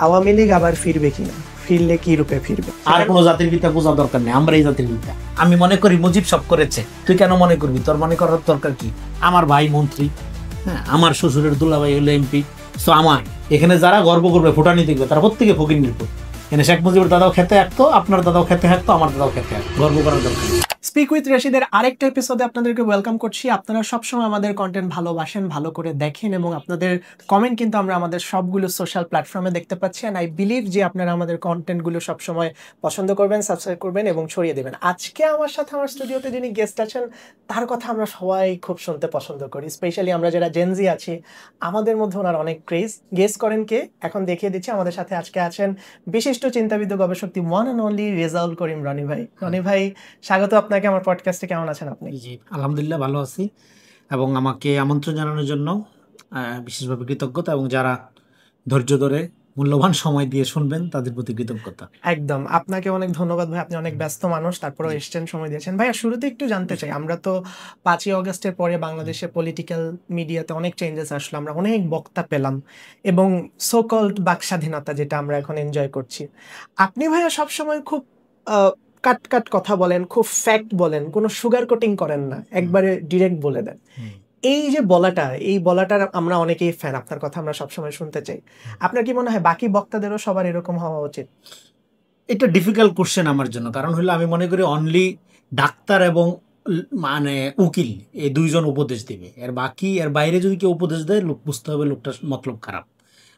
আওয়ামী লীগ আবার ফিরবে কিনা, ফিরলে কি রূপে ফিরবে? আর কোনো জাতির পিতা বোঝা দরকার নেই, আমরা এই জাতির পিতা। আমি মনে করি মুজিব সব করেছে, তুই কেন মনে করবি? তোর মনে করার দরকার কি? আমার ভাই মন্ত্রী, হ্যাঁ, আমার শ্বশুরের দুলাভাই হলো এমপি। সো আমার এখানে যারা গর্ব করবে ফুটানি দেখবে তারা প্রত্যেকে ফকির। এখানে শেখ মুজিবের দাদাও খেতে হাঁকতো, আপনার দাদাও খেতে হাঁকতো, আমার দাদাও খেতে হাঁকতো, গর্ব করার দরকার নেই। স্পিক উইথ রশিদের আরেকটা এপিসোডে আপনাদেরকে ওয়েলকাম করছি। আপনারা সবসময় আমাদের কন্টেন্ট ভালোবাসেন, ভালো করে দেখেন এবং আপনাদের কমেন্ট কিন্তু আমরা আমাদের সবগুলো সোশ্যাল প্ল্যাটফর্মে দেখতে পাচ্ছি। অ্যান্ড আই বিলিভ যে আপনারা আমাদের কন্টেন্টগুলো সবসময় পছন্দ করবেন, সাবস্ক্রাইব করবেন এবং ছড়িয়ে দেবেন। আজকে আমার সাথে আমার স্টুডিওতে যিনি গেস্ট আছেন তার কথা আমরা সবাই খুব শুনতে পছন্দ করি, স্পেশালি আমরা যারা জেনজি আছি আমাদের মধ্যে ওনার অনেক ক্রেজ। গেস করেন কে? এখন দেখিয়ে দিচ্ছি। আমাদের সাথে আজকে আছেন বিশিষ্ট চিন্তাবিদ গবেষক the one and only Rezaul Karim Roni ভাই। রনি ভাই, স্বাগত আপনাকে আমার পডকাস্টে। কেমন আছেন আপনি? জি আলহামদুলিল্লাহ ভালো আছি, এবং আমাকে আমন্ত্রণ জানানোর জন্য বিশেষভাবে কৃতজ্ঞতা, এবং যারা ধৈর্য ধরে মূল্যবান সময় দিয়ে শুনবেন তাদের প্রতি কৃতজ্ঞতা। একদম, আপনাকে অনেক ধন্যবাদ ভাই। আপনি অনেক ব্যস্ত মানুষ, তারপরেও এসছেন, সময় দিয়েছেন। ভাইয়া, শুরুতে একটু জানতে চাই, আমরা তো 5ই অগস্টের পরে বাংলাদেশে পলিটিক্যাল মিডিয়াতে অনেক চেঞ্জেস আসলো, আমরা অনেক বক্তা পেলাম এবং সো কল্ড বাক স্বাধীনতা যেটা আমরা এখন এনজয় করছি। আপনি ভাইয়া সবসময় খুব কাট কাট কথা বলেন, খুব ফ্যাক্ট বলেন, কোনো সুগার কোটিং করেন না, একবারে ডিরেক্ট বলে দেন। এই যে এই বলাটার আমরা অনেকেই ফ্যান, আপনার কথা আমরা সবসময় শুনতে চাই। আপনার কি মনে হয় বাকি বক্তাদেরও সবার এরকম হওয়া উচিত? এটা ডিফিকাল্ট কোশ্চেন আমার জন্য, কারণ হলো আমি মনে করি অনলি ডাক্তার এবং মানে উকিল এই দুইজন উপদেশ দিবে, এর বাইরে যদি কেউ উপদেশ দেয় লোক বুঝতে হবে লোকটা মতলব খারাপ,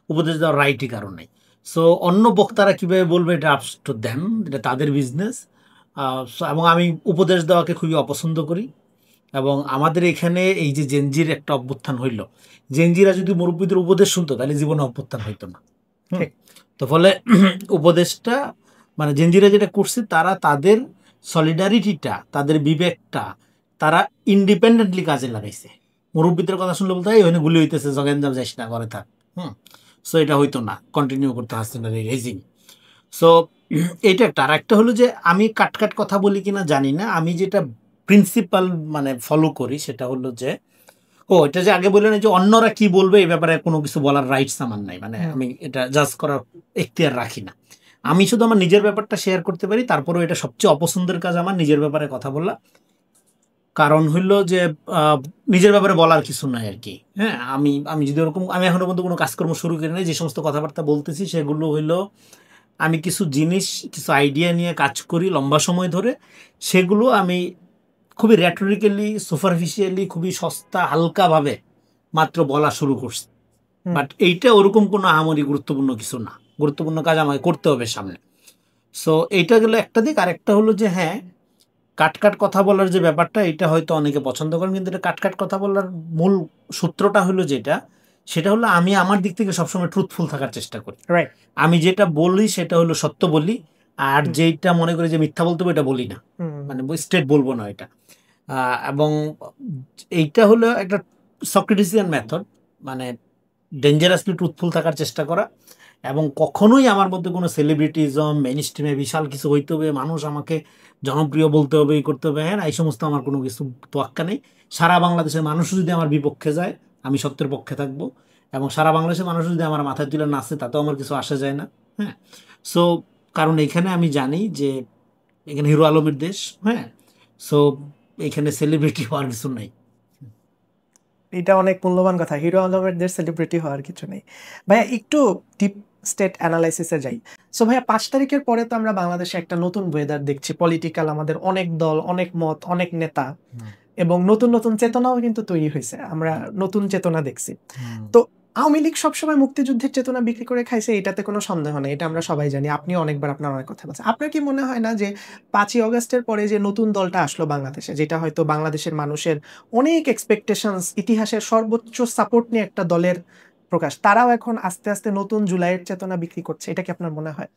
উপদেশ দেওয়ার রাইটই কারণ নেই। সো অন্য বক্তারা কীভাবে বলবে এটা আপস টু দেম, এটা তাদের বিজনেস। এবং আমি উপদেশ দেওয়াকে খুবই অপছন্দ করি। এবং আমাদের এখানে এই যে জেনজির একটা অভ্যুত্থান হইল, জেনজিরা যদি মুরব্বীদের উপদেশ শুনতো তাহলে জীবনে অভ্যুত্থান হইতো না। তো ফলে উপদেশটা মানে জেনজিরা যেটা করছে, তারা তাদের সলিডারিটিটা, তাদের বিবেকটা তারা ইন্ডিপেন্ডেন্টলি কাজে লাগাইছে। মুরব্বীদের কথা শুনলে বলতে হয় ওখানে গুলি হইতেছে, জগেন্দাম যাইস না, করে থাক। সো এটা হইতো না, কন্টিনিউ করতে হাসিনার এই রেজিম। সো এইটা একটা। আর একটা হলো যে আমি কাট কথা বলি কিনা জানি না, আমি যেটা প্রিন্সিপাল মানে ফলো করি সেটা হলো যে এটা যে আগে বললেন যে অন্যরা কি বলবে এই ব্যাপারে কোনো কিছু বলার রাইটস আমার নাই, মানে আমি এটা জাজ করার এখতিয়ার রাখি না। আমি শুধু আমার নিজের ব্যাপারটা শেয়ার করতে পারি। তারপরেও এটা সবচেয়ে অপছন্দের কাজ আমার, নিজের ব্যাপারে কথা বলা। কারণ হইলো যে নিজের ব্যাপারে বলার কিছু নাই আর কি। হ্যাঁ, আমি যদি ওরকম, আমি এখনো পর্যন্ত কোনো কাজকর্ম শুরু করি নাই। যে সমস্ত কথাবার্তা বলতেছি সেগুলো হইলো আমি কিছু জিনিস, কিছু আইডিয়া নিয়ে কাজ করি লম্বা সময় ধরে, সেগুলো আমি খুবই র্যাটোরিক্যালি, সুপারফিশিয়ালি, খুবই সস্তা হালকাভাবে মাত্র বলা শুরু করছি। বাট এইটা ওরকম কোনো আহামরি গুরুত্বপূর্ণ কিছু না, গুরুত্বপূর্ণ কাজ আমাকে করতে হবে সামনে। সো এইটা গেলো একটা দিক। আরেকটা হলো যে হ্যাঁ, কাট কথা বলার যে ব্যাপারটা, এটা হয়তো অনেকে পছন্দ করেন, কিন্তু এটা কাট কথা বলার মূল সূত্রটা হলো সেটা হলো আমি আমার দিক থেকে সবসময় ট্রুথফুল থাকার চেষ্টা করি। আমি যেটা বলি সেটা হলো সত্য বলি, আর যেটা মনে করি যে মিথ্যা বলতে হবে এটা বলি না, মানে স্ট্রেট বলবো না এটা। এবং এইটা হলো একটা সক্রেটিসিয়ান মেথড, মানে ডেঞ্জারাসলি ট্রুথফুল থাকার চেষ্টা করা। এবং কখনোই আমার মধ্যে কোনো সেলিব্রিটিজম, মেইন স্ট্রিমে বিশাল কিছু হইতে হবে, মানুষ আমাকে জনপ্রিয় বলতে হবে, এই করতে হবে, হ্যাঁ, এই সমস্ত আমার কোনো কিছু তোয়াক্কা নেই। সারা বাংলাদেশের মানুষ যদি আমার বিপক্ষে যায় আমি সত্যের পক্ষে থাকবো, এবং সারা বাংলাদেশের মানুষ যদি আমার মাথায় তুলে নাচে তাতেও আমার কিছু আসে যায় না। হ্যাঁ, সো কারণ এখানে আমি জানি যে এখানে হিরো আলমের দেশ। হ্যাঁ, সো এখানে সেলিব্রিটি হওয়ার কিছু নাই। এটা অনেক মূল্যবান কথা, হিরো আলমের দেশ, সেলিব্রিটি হওয়ার কিছু নেই। ভাইয়া, একটু ডিপ স্টেট অ্যানালাইসিসে যাই। সো ভাইয়া, 5 তারিখের পরে তো আমরা বাংলাদেশে একটা নতুন ওয়েদার দেখছি, পলিটিক্যাল, আমাদের অনেক দল, অনেক মত, অনেক নেতা, এবং নতুন নতুন চেতনাও কিন্তু তৈরি হয়েছে, আমরা নতুন চেতনা দেখছি। তো আওয়ামী লীগ সবসময় মুক্তিযুদ্ধের চেতনা বিক্রি করে খাইছে, এটাতে কোনো সন্দেহ নেই, এটা আমরা সবাই জানি। আপনিও অনেকবার আপনার অনেক কথা বলছেন। আপনার কি মনে হয় না যে 5ই অগস্টের পরে যে নতুন দলটা আসলো বাংলাদেশে, যেটা হয়তো বাংলাদেশের মানুষের অনেক এক্সপেকটেশনস, ইতিহাসের সর্বোচ্চ সাপোর্ট নিয়ে একটা দলের প্রকাশ, তারাও এখন আস্তে আস্তে নতুন জুলাইয়ের চেতনা বিক্রি করছে, এটা কি আপনার মনে হয়?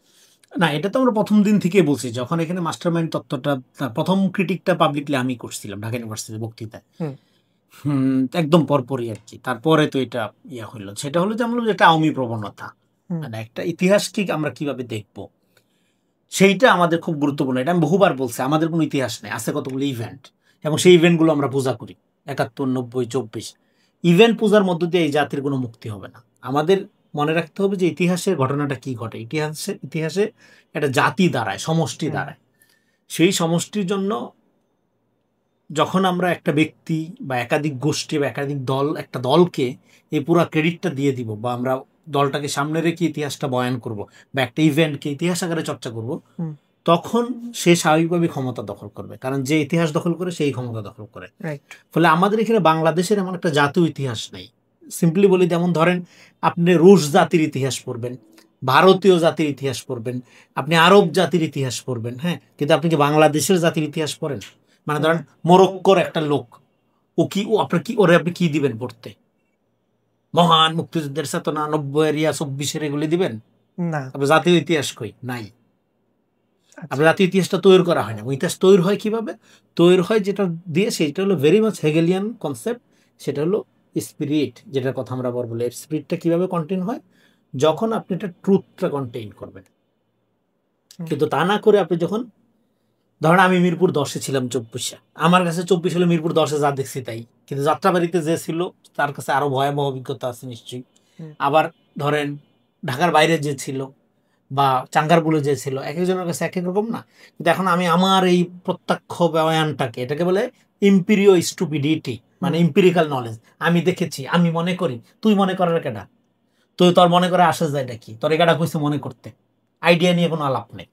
না, এটা তো আমরা প্রথম দিন থেকেই বলছি, যখন এখানে মাস্টারমাইন্ড তত্ত্বটা, প্রথম ক্রিটিকটা পাবলিকলি আমি করছিলাম ঢাকা ইউনিভার্সিটির বক্তৃতায়, একদম পরপরই আর কি। তারপরে তো এটা হইলো, সেটা হলো যে আমরা একটা আওয়ামী প্রবণতা, মানে একটা ইতিহাসকে আমরা কিভাবে দেখবো সেইটা আমাদের খুব গুরুত্বপূর্ণ। এটা আমি বহুবার বলছি, আমাদের কোনো ইতিহাস নেই, আছে কতগুলো ইভেন্ট, এবং সেই ইভেন্টগুলো আমরা পূজা করি। 71, 90, 24 ইভেন্ট পূজার মধ্য দিয়ে এই জাতির কোনো মুক্তি হবে না। আমাদের মনে রাখতে হবে যে ইতিহাসের ঘটনাটা কি ঘটে। ইতিহাসে একটা জাতি দাঁড়ায়, সমষ্টি দাঁড়ায়। সেই সমষ্টির জন্য যখন আমরা একটা ব্যক্তি বা একাধিক গোষ্ঠী বা একাধিক দল, একটা দলকে এই পুরো ক্রেডিটটা দিয়ে দিব, বা আমরা দলটাকে সামনে রেখে ইতিহাসটা বয়ান করব, বা একটা ইভেন্টকে ইতিহাস আকারে চর্চা করব, তখন সে স্বাভাবিকভাবে ক্ষমতা দখল করবে। কারণ যে ইতিহাস দখল করে সেই ক্ষমতা দখল করে। ফলে আমাদের এখানে বাংলাদেশের এমন একটা জাতীয় ইতিহাস নেই। সিম্পলি বলি, যেমন ধরেন আপনি রুশ জাতির ইতিহাস পড়বেন, ভারতীয় জাতির ইতিহাস পড়বেন, আপনি আরব জাতির ইতিহাস পড়বেন, হ্যাঁ, কিন্তু আপনি কি বাংলাদেশের জাতির ইতিহাস পড়েন? মানে ধরেন মরক্কোর একটা লোক, আপনার কি ওরে আপনি কি দিবেন পড়তে? মহান মুক্তিযুদ্ধের চেতনা, 90-এর 24-এর এগুলি দিবেন না? আপনার জাতীয় ইতিহাস কই? নাই। আপনার জাতীয় ইতিহাসটা তৈরি করা হয় না। ইতিহাস তৈরি হয় কিভাবে? তৈরি হয় যেটা দিয়ে, সেটা হলো ভেরি মাচ হেগেলিয়ান কনসেপ্ট, সেটা হলো স্পিরিট, যেটার কথা আমরা আবার বলি। স্পিরিটটা কিভাবে কন্টেইন হয়? যখন আপনি একটা ট্রুথটা কন্টেইন করবেন। কিন্তু তা না করে আপনি যখন, ধরেন আমি মিরপুর 10-এ ছিলাম 24-এ, আমার কাছে 24 হলো মিরপুর 10-এ যা দেখছি তাই, কিন্তু যাত্রাবাড়িতে যে ছিল তার কাছে আরো ভয়াবহ অভিজ্ঞতা আছে নিশ্চয়ই। আবার ধরেন ঢাকার বাইরে যে ছিল বা চাঙ্গারপুলে যে ছিল, এক একজনের কাছে এক এক রকম না। কিন্তু এখন আমি আমার এই প্রত্যক্ষ বয়ানটাকে, এটাকে বলে ইম্পিরিও স্টুপিডিটি, মানে ইম্পিরিক্যাল নলেজ। আমি দেখেছি, আমি মনে করি, তুই মনে করার কেডা? তুই তোর মনে করে আসা যায় নাকি? তোর এগাটা কইছে মনে করতে, আইডিয়া নিয়ে কোনো আলাপ নেই।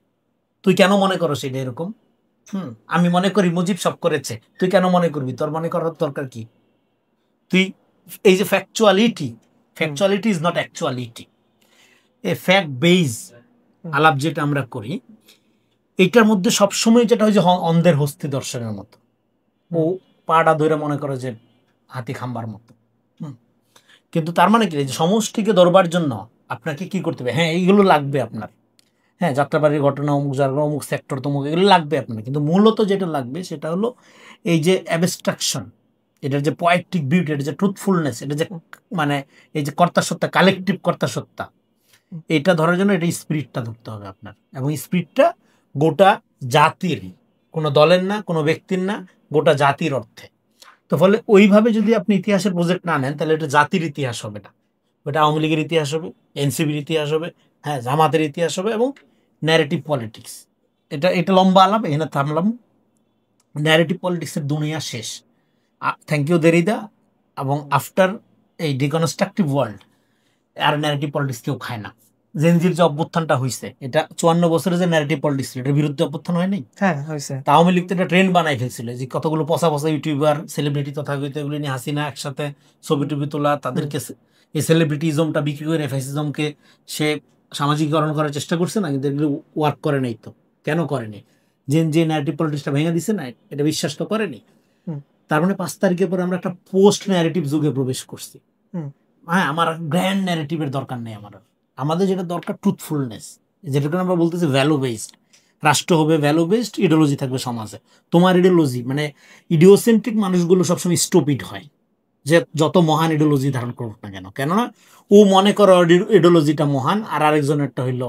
তুই কেন মনে করো সেটা এরকম? আমি মনে করি মুজিব সব করেছে, তুই কেন মনে করবি? তোর মনে করার দরকার কি? তুই এই যে factuality is not actuality, a fact base আলাপ যেটা আমরা করি, এইটার মধ্যে সবসময় যেটা হয় যে অন্ধের হস্তি দর্শনের মতো, ও পাটা ধরে মনে করে যে হাতি খাম্বার মতো। কিন্তু তার মানে কি, যে সমষ্টিকে ধরবার জন্য আপনাকে কি করতে হবে? হ্যাঁ, এইগুলো লাগবে আপনার, হ্যাঁ, যাত্রাবাড়ির ঘটনা, অমুক জায়গা, অমুক সেক্টর, তমুক, এগুলো লাগবে আপনার। কিন্তু মূলত যেটা লাগবে সেটা হলো এই যে অ্যাবস্ট্রাকশন, এটার যে পোয়েটিক বিউটি, এটা যে ট্রুথফুলনেস, এটা যে মানে এই যে কর্তাসত্তা, কালেকটিভ কর্তাসত্তা, এটা ধরার জন্য এটা স্পিরিটটা ধরতে হবে আপনার। এবং স্পিরিটটা গোটা জাতির, কোনো দলের না, কোনো ব্যক্তির না, গোটা জাতির অর্থে। তো ফলে ওইভাবে যদি আপনি ইতিহাসের প্রজেক্ট না নেন, তাহলে এটা জাতির ইতিহাস হবে না, ওটা আওয়ামী লীগের ইতিহাস হবে, এনসিপির ইতিহাস হবে, হ্যাঁ, জামাতের ইতিহাস হবে, এবং ন্যারেটিভ পলিটিক্স। এটা লম্বা আলাপ, এখানে থামলাম। ন্যারেটিভ পলিটিক্সের দুনিয়া শেষ, থ্যাংক ইউ দেরিদা। এবং আফটার এই ডিকনস্ট্রাকটিভ ওয়ার্ল্ড আর ন্যারেটিভ পলিটিক্স কেউ খায় না। জেনজির যে অভ্যুত্থানটা হয়েছে, এটা 54 বছরের যে ন্যারেটিভ পলিটিক্স, এটার বিরুদ্ধে অভ্যুত্থান হয় নাই? হ্যাঁ, হয়েছে। আওয়ামী লীগ তো একটা ট্রেন্ড বানাই ফেলছিল, যে কতগুলো পচা ইউটিউবার, সেলিব্রিটি তথাকথিত, এগুলি নিয়ে হাসিনা একসাথে ছবি টবি তোলা, তাদেরকে এই সেলিব্রিটিজমটা বিক্রি করে ফ্যাসিজমকে সে সামাজিকীকরণ করার চেষ্টা করছে না, কিন্তু এগুলো ওয়ার্ক করে নাই। তো কেন করেনি? যে ন্যারেটিভ পলিটিক্সটা ভেঙে দিছে না, এটা বিশ্বাস তো করেনি। তার মানে 5 তারিখের পরে আমরা একটা পোস্ট ন্যারেটিভ যুগে প্রবেশ করছি। হ্যাঁ, আমার গ্র্যান্ড ন্যারেটিভের দরকার নেই। আমাদের যেটা দরকার ট্রুথফুলনেস, যেটাকে আমরা বলতেছি ভ্যালু বেসড। রাষ্ট্র হবে ভ্যালু বেসড, ইডিওলজি থাকবে সমাজে। তোমার ইডিওলজি মানে ইডিওসেন্ট্রিক মানুষগুলো সবসময় স্টুপিড হয়, যে যত মহান ইডিওলজি ধারণ করুক না কেন। কেননা ও মনে করো ইডিওলজিটা মহান, আর আরেকজনেরটা হইলো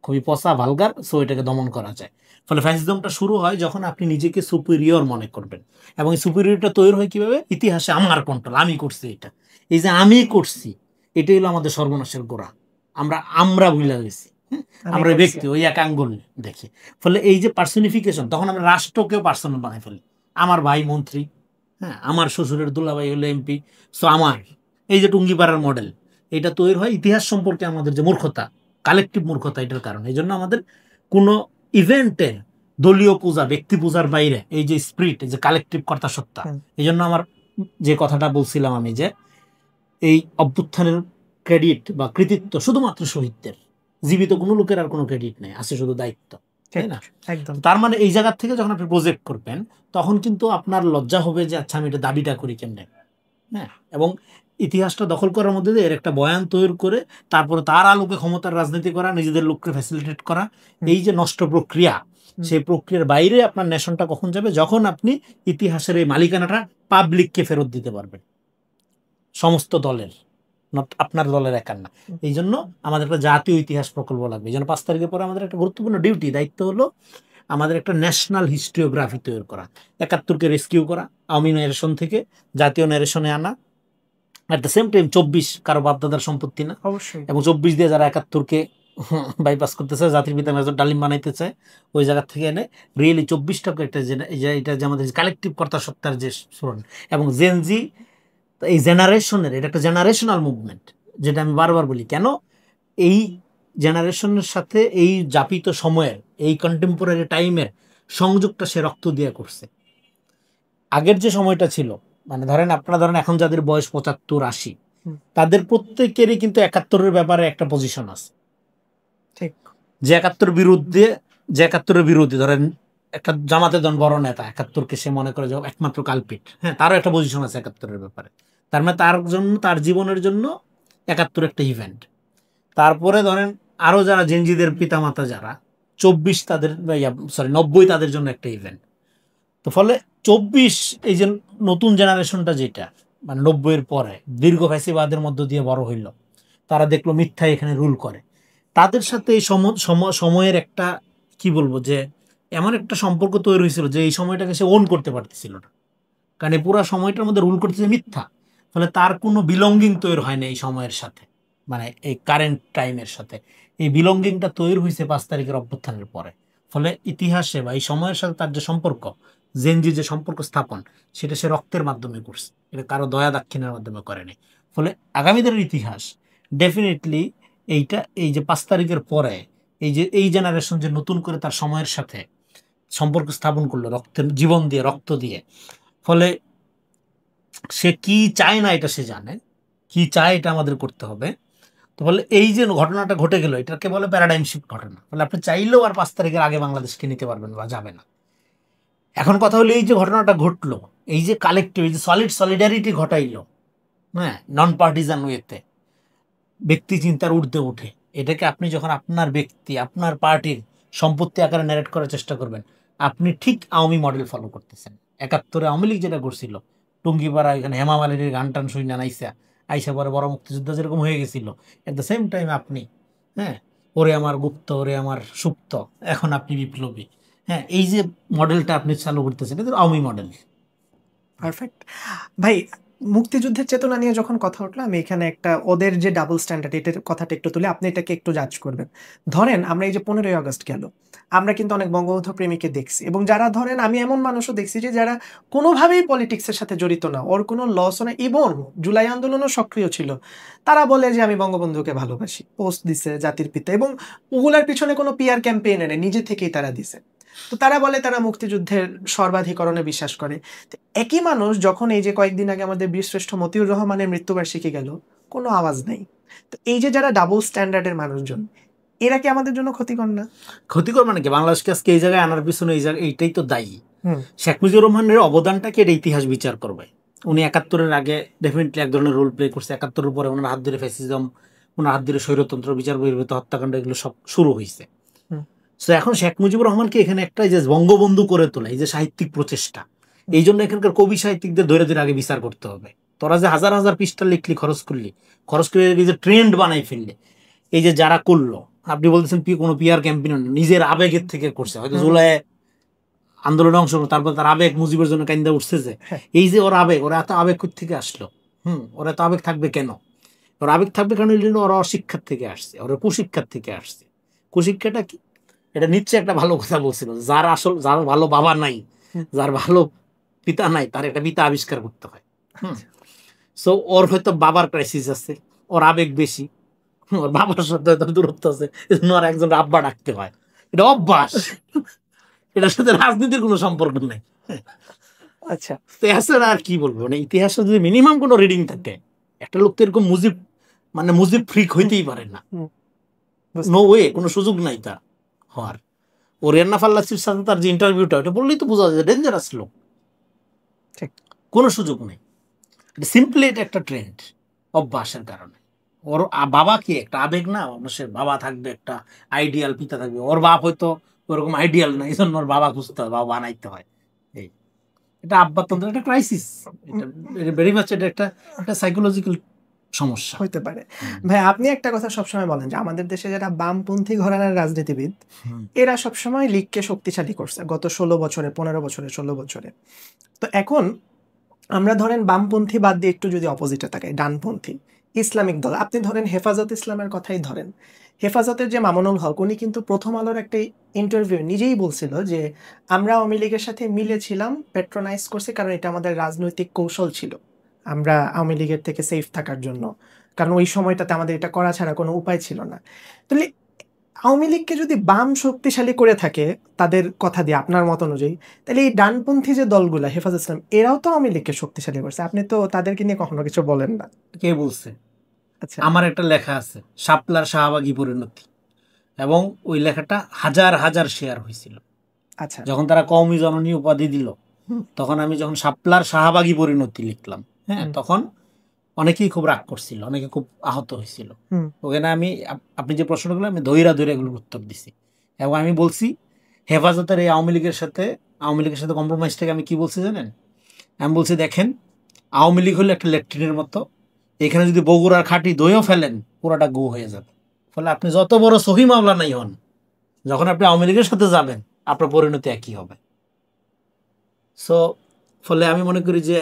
খুবই পচা, ভালগার, সো এটাকে দমন করা যায়। ফলে ফ্যাসিজমটা শুরু হয় যখন আপনি নিজেকে সুপিরিয়র মনে করবেন। এবং এই সুপিরিয়রটা তৈরি হয় কিভাবে? ইতিহাসে আমার কন্ট্রোল, আমি করছি এটা, এই যে আমি করছি, এটাই হলো আমাদের সর্বনাশের গোড়া। আমরা ভুলে গেছি, আমরা ব্যক্তি ওই এক আঙ্গুল দেখি। ফলে এই যে পার্সনিফিকেশন, তখন আমরা রাষ্ট্রকেও পার্সোনাল বানাই ফেলি। আমার ভাই মন্ত্রী, হ্যাঁ, আমার শ্বশুরের দুলাভাই হলো এমপি, সো আমার এই যে টুঙ্গিপাড়ার মডেল, এটা তৈরি হয় ইতিহাস সম্পর্কে আমাদের যে মূর্খতা, কালেকটিভ মূর্খতা, এটার কারণে। এই জন্য আমাদের কোনো ইভেন্টের দলীয় পূজা, ব্যক্তি পূজার বাইরে এই যে স্পিরিট, এই যে কালেকটিভ কর্তাসত্তা, এই জন্য আমার যে কথাটা বলছিলাম আমি, যে এই অভ্যুত্থানের ক্রেডিট বা কৃতিত্ব শুধুমাত্র শহীদদের, জীবিত কোনো লোকের আর কোনো ক্রেডিট নেই, আছে শুধু দায়িত্ব, তাই না? একদম। তার মানে এই জায়গা থেকে যখন আপনি প্রজেক্ট করবেন, তখন কিন্তু আপনার লজ্জা হবে যে আচ্ছা আমি এটা দাবিটা করি কেমনে, হ্যাঁ। এবং ইতিহাসটা দখল করার মধ্যে দিয়ে এর একটা বয়ান তৈরি করে তারপরে তার আলোকে ক্ষমতার রাজনীতি করা, নিজেদের লোককে ফ্যাসিলিটেট করা, এই যে নষ্ট প্রক্রিয়া, সেই প্রক্রিয়ার বাইরে আপনার নেশনটা কখন যাবে? যখন আপনি ইতিহাসের এই মালিকানাটা পাবলিককে ফেরত দিতে পারবেন, সমস্ত দলের, আপনার দলের একার না। এই জন্য আমাদের একটা জাতীয় ইতিহাস প্রকল্প লাগবে। এই জন্য 5 তারিখের পরে আমাদের একটা গুরুত্বপূর্ণ ডিউটি, দায়িত্ব হলো আমাদের একটা ন্যাশনাল হিস্টোরিওগ্রাফি তৈরি করা, 71কে রেস্কিউ করা, আওয়ামী ন্যারেশন থেকে জাতীয় ন্যারেশনে আনা, অ্যাট দ্য সেম টাইম 24 কারো বাপদাদার সম্পত্তি না, অবশ্যই। এবং 24 দিয়ে যারা 71-কে বাইপাস করতে চায়, জাতির পিতা মেজর ডালিম বানাইতে চায়, ওই জায়গা থেকে এনে রিয়েলি 24টাকে একটা এটা যে আমাদের কালেকটিভ কর্তা সত্তার যে স্মরণ, এবং জেনজি এই জেনারেশনের, এটা একটা জেনারেশনাল মুভমেন্ট, যেটা আমি বারবার বলি। কেন এই জেনারেশনের সাথে এই যাপিত সময়ের, এই কন্টেম্পোরারি টাইমের সংযোগটা সে রক্ত দিয়ে করছে। আগের যে সময়টা ছিল, মানে ধরেন আপনারা ধরেন এখন যাদের বয়স 75-80, তাদের প্রত্যেকেরই কিন্তু 71-এর ব্যাপারে একটা পজিশন আছে। ঠিক। যে 71-এর বিরোধী ধরেন একটা জামাতে দল বড় নেতা, 71-কে সে মনে করে যে একমাত্র কালপিট, হ্যাঁ, তারও একটা পজিশন আছে 71-এর ব্যাপারে। তার মানে তার জন্য, তার জীবনের জন্য 71 একটা ইভেন্ট। তারপরে ধরেন আরো যারা জেনজিদের পিতামাতা যারা 24 তাদের, 90 তাদের জন্য একটা ইভেন্ট। তো ফলে 24 এই যে নতুন জেনারেশনটা, যেটা মানে 90-এর পরে দীর্ঘ ফ্যাসিবাদের মধ্য দিয়ে বড় হইল, তারা দেখলো মিথ্যা এখানে রুল করে, তাদের সাথে এই সময়ের একটা কি বলবো যে এমন একটা সম্পর্ক তৈরি হয়েছিল যে এই সময়টাকে সে ওন করতে পারতেছিল না, কারণ এই পুরো সময়টার মধ্যে রুল করতেছে মিথ্যা। ফলে তার কোনো বিলঙ্গিং তৈরি হয় না এই সময়ের সাথে, মানে এই কারেন্ট টাইমের সাথে। এই বিলঙ্গিংটা তৈরি হয়েছে 5 তারিখের অভ্যুত্থানের পরে। ফলে ইতিহাসে বা এই সময়ের সাথে তার যে সম্পর্ক, জেনজি যে সম্পর্ক স্থাপন, সেটা সে রক্তের মাধ্যমে করছে, এটা কারো দয়া দাক্ষিণের মাধ্যমে করেনি। ফলে আগামী দিনের ইতিহাস ডেফিনেটলি এইটা, এই যে 5 তারিখের পরে এই জেনারেশন যে নতুন করে তার সময়ের সাথে সম্পর্ক স্থাপন করলো রক্তের, জীবন দিয়ে, রক্ত দিয়ে, ফলে সে কি চায় না এটা সে জানে, কি চায় এটা আমাদের করতে হবে। তো ফলে এই যে ঘটনাটা ঘটে গেল, এটাকে বলে প্যারাডাইম শিফট ঘটনা। ফলে আপনি চাইলেও আর 5 তারিখের আগে বাংলাদেশকে নিতে পারবেন বা যাবে না। এখন কথা হলো এই যে ঘটনাটা ঘটলো, এই যে কালেক্টিভ, এই যে সলিডারিটি ঘটাইলো, হ্যাঁ, নন পার্টিজান ওয়েতে, ব্যক্তি চিন্তার ঊর্ধ্বে উঠে, এটাকে আপনি যখন আপনার ব্যক্তি, আপনার পার্টির সম্পত্তি আকারে ন্যারেট করার চেষ্টা করবেন, আপনি ঠিক আওয়ামী মডেল ফলো করতেছেন। 71-এ আওয়ামী লীগ যেটা করছিল, টুঙ্গিপাড়া এখানে হেমা মালিনীর গান টান শুই না নাইসা আইসা পরে বড় মুক্তিযুদ্ধ যেরকম হয়ে গেছিল, এট দ্য সেম টাইম আপনি, হ্যাঁ, ওরে আমার গুপ্ত, ওরে আমার সুপ্ত, এখন আপনি বিপ্লবী, হ্যাঁ, এই যে মডেলটা আপনি চালু করতেছেন, এটা আওয়ামী মডেল। পারফেক্ট ভাই। মুক্তিযুদ্ধের চেতনা নিয়ে যখন কথা উঠলো, আমি এখানে একটা ওদের যে ডাবল স্ট্যান্ডার্ড, এটার কথাটা একটু তুলে আপনি এটাকে একটু জাজ করবেন। ধরেন আমরা এই যে 15ই আগস্ট গেল, আমরা কিন্তু অনেক বঙ্গবন্ধু প্রেমীকে দেখছি, এবং যারা ধরেন আমি এমন মানুষও দেখছি যে যারা কোনোভাবেই পলিটিক্সের সাথে জড়িত না, ওর কোনো লসও না, এবং জুলাই আন্দোলনও সক্রিয় ছিল, তারা বলে যে আমি বঙ্গবন্ধুকে ভালোবাসি, পোস্ট দিছে জাতির পিতা, এবং ওগুলার পিছনে কোনো পিআর ক্যাম্পেইন এনে নিজে থেকেই তারা দিছে। তো তারা বলে তারা মুক্তিযুদ্ধের সর্বাধিকরণে বিশ্বাস করে। তো একই মানুষ যখন এই যে কয়েকদিন আগে আমাদের বীরশ্রেষ্ঠ মতিউর রহমানের মৃত্যুবার্ষিকী গেল, কোনো আওয়াজ নেই। তো এই যে যারা ডাবল স্ট্যান্ডার্ডের মানুষজন, এরা কি আমাদের জন্য ক্ষতিকর না? ক্ষতিকর মানে কি, বাংলাদেশকে আজকে এই জায়গায় আনার পিছনে এইটাই তো দায়ী। শেখ মুজিবুর রহমানের অবদানটাকে এটা ইতিহাস বিচার করবে। উনি 71-এর আগে ডেফিনেটলি এক ধরনের রোল প্লে করছে। 71-এর পরে ওনার হাত ধরে ফ্যাসিজম, ওনার হাত ধরে স্বৈরতন্ত্র, বিচার বহির্ভূত হত্যাকাণ্ড, এগুলো সব শুরু হয়েছে। তো এখন শেখ মুজিবুর রহমানকে এখানে একটা যে বঙ্গবন্ধু করে তোলা, এই যে সাহিত্যিক প্রচেষ্টা, এই জন্য এখানকার কবি সাহিত্যিকদের ধরে ধরে আগে বিচার করতে হবে। তোরা যে হাজার হাজার পৃষ্ঠা লিখলি, খরচ করে এই যে ট্রেন্ড বানাই ফেললে, এই যে যারা করলো, আপনি বলতেছেন কোনো পিআর ক্যাম্পেইন নিজের আবেগের থেকে করছে, হয়তো জুলাই আন্দোলনে অংশ, তারপর তার আবেগ মুজিবের জন্য কান্দা উঠছে, যে এই যে ওর আবেগ, ওরা এত আবেগ থেকে আসলো, ওরা এত আবেগ থাকবে কেন? ওর আবেগ থাকবে কারণ ওরা অশিক্ষার থেকে আসছে, ওরা কুশিক্ষার থেকে আসছে। কুশিক্ষাটা কি? এটা নিচ্ছে একটা ভালো কথা বলছিল, যার ভালো বাবা নাই, যার ভালো পিতা নাই, তার একটা পিতা আবিষ্কার করতে হয়। সো ওর হয়তো বাবার ক্রাইসিস আছে, ওর আবেগ বেশি, ওর বাবার সাথে হয়তো দূরত্ব আছে, এজন্য আর একজন আব্বা ডাকতে হয়। এটা অভ্যাস, এটার সাথে রাজনীতির কোনো সম্পর্ক নেই। আচ্ছা, ইতিহাসের আর কি বলবো, মানে ইতিহাসে যদি মিনিমাম কোনো রিডিং থাকে, একটা লোক তো এরকম মুজিব ফ্রিক হইতেই পারে না, নো ওয়ে, কোনো সুযোগ নাই তার হওয়ার। ও রিয়ান্না ফাল্লাসির সাথে তার যে ইন্টারভিউটা, ওটা বললেই তো বোঝা যায় ডেঞ্জারাস লোক, কোনো সুযোগ নেই। সিম্পলি এটা একটা ট্রেন্ড, অভ্যাসের কারণে। ওর বাবা কি একটা আবেগ না, মানুষের বাবা থাকবে, একটা আইডিয়াল পিতা থাকবে, ওর বাপ হয়তো ওরকম আইডিয়াল না, এই জন্য ওর বাবা খুঁজতে হয়, বাবা বানাইতে হয়। এই এটা আব্বাতন্ত্রের একটা ক্রাইসিস, এটা ভেরি মাচ এটা একটা সাইকোলজিক্যাল সমস্যা হইতে পারে। ভাই আপনি একটা কথা সবসময় বলেন যে আমাদের দেশে যারা বামপন্থী ঘরানার রাজনীতিবিদ, এরা সবসময় লীগকে শক্তিশালী করছে গত 16 বছরে, 15 বছরে, 16 বছরে। তো এখন আমরা ধরেন বামপন্থী বাদ দিয়ে একটু যদি অপোজিটে তাকাই, ডানপন্থী ইসলামিক দল, আপনি ধরেন হেফাজত ইসলামের কথাই ধরেন। হেফাজতের যে মামুনুল হক, উনি কিন্তু প্রথম আলোর একটা ইন্টারভিউ নিজেই বলছিল যে আমরা আওয়ামী লীগের সাথে মিলেছিলাম, পেট্রোনাইজ করছি, কারণ এটা আমাদের রাজনৈতিক কৌশল ছিল, আমরা আওয়ামী লীগের থেকে সেফ থাকার জন্য, কারণ ওই সময়টাতে আমাদের এটা করা ছাড়া কোনো উপায় ছিল না। তাহলে আওয়ামী লীগকে যদি বাম শক্তিশালী করে থাকে তাদের কথা দিয়ে, আপনার মত অনুযায়ী, তাহলে এই ডানপন্থী যে দলগুলা হেফাজত ইসলাম, এরাও তো আওয়ামী লীগকে শক্তিশালী করছে, আপনি তো তাদেরকে নিয়ে কখনো কিছু বলেন না। কে বলছে? আচ্ছা আমার একটা লেখা আছে, শাপলার শাহবাগী পরিণতি, এবং ওই লেখাটা হাজার হাজার শেয়ার হয়েছিল। আচ্ছা যখন তারা কওমি জননী উপাধি দিল, হুম, তখন আমি যখন শাপলার শাহবাগী পরিণতি লিখলাম, হ্যাঁ, হুম, তখন অনেকেই খুব রাগ করছিল, অনেকে খুব আহত হয়েছিল। হুম, ওখানে আমি আপনি যে প্রশ্ন করলেন, আমি ধৈরা ধৈরা এগুলোর উত্তর দিছি, এবং আমি বলছি হেফাজতের এই আওয়ামী লীগের সাথে কম্প্রোমাইজটাকে আমি কি বলছি জানেন? আমি বলছি, দেখেন, আওয়ামী লীগ হলো একটা ল্যাট্রিনের মতো, এখানে যদি বগুড়ার খাঁটি দইও ফেলেন পুরাটা গু হয়ে যাবে। ফলে আপনি যত বড় সহি মামলা নাই হন, যখন আপনি আওয়ামী লীগের সাথে যাবেন আপনার পরিণতি একই হবে। সো ফলে আমি মনে করি যে,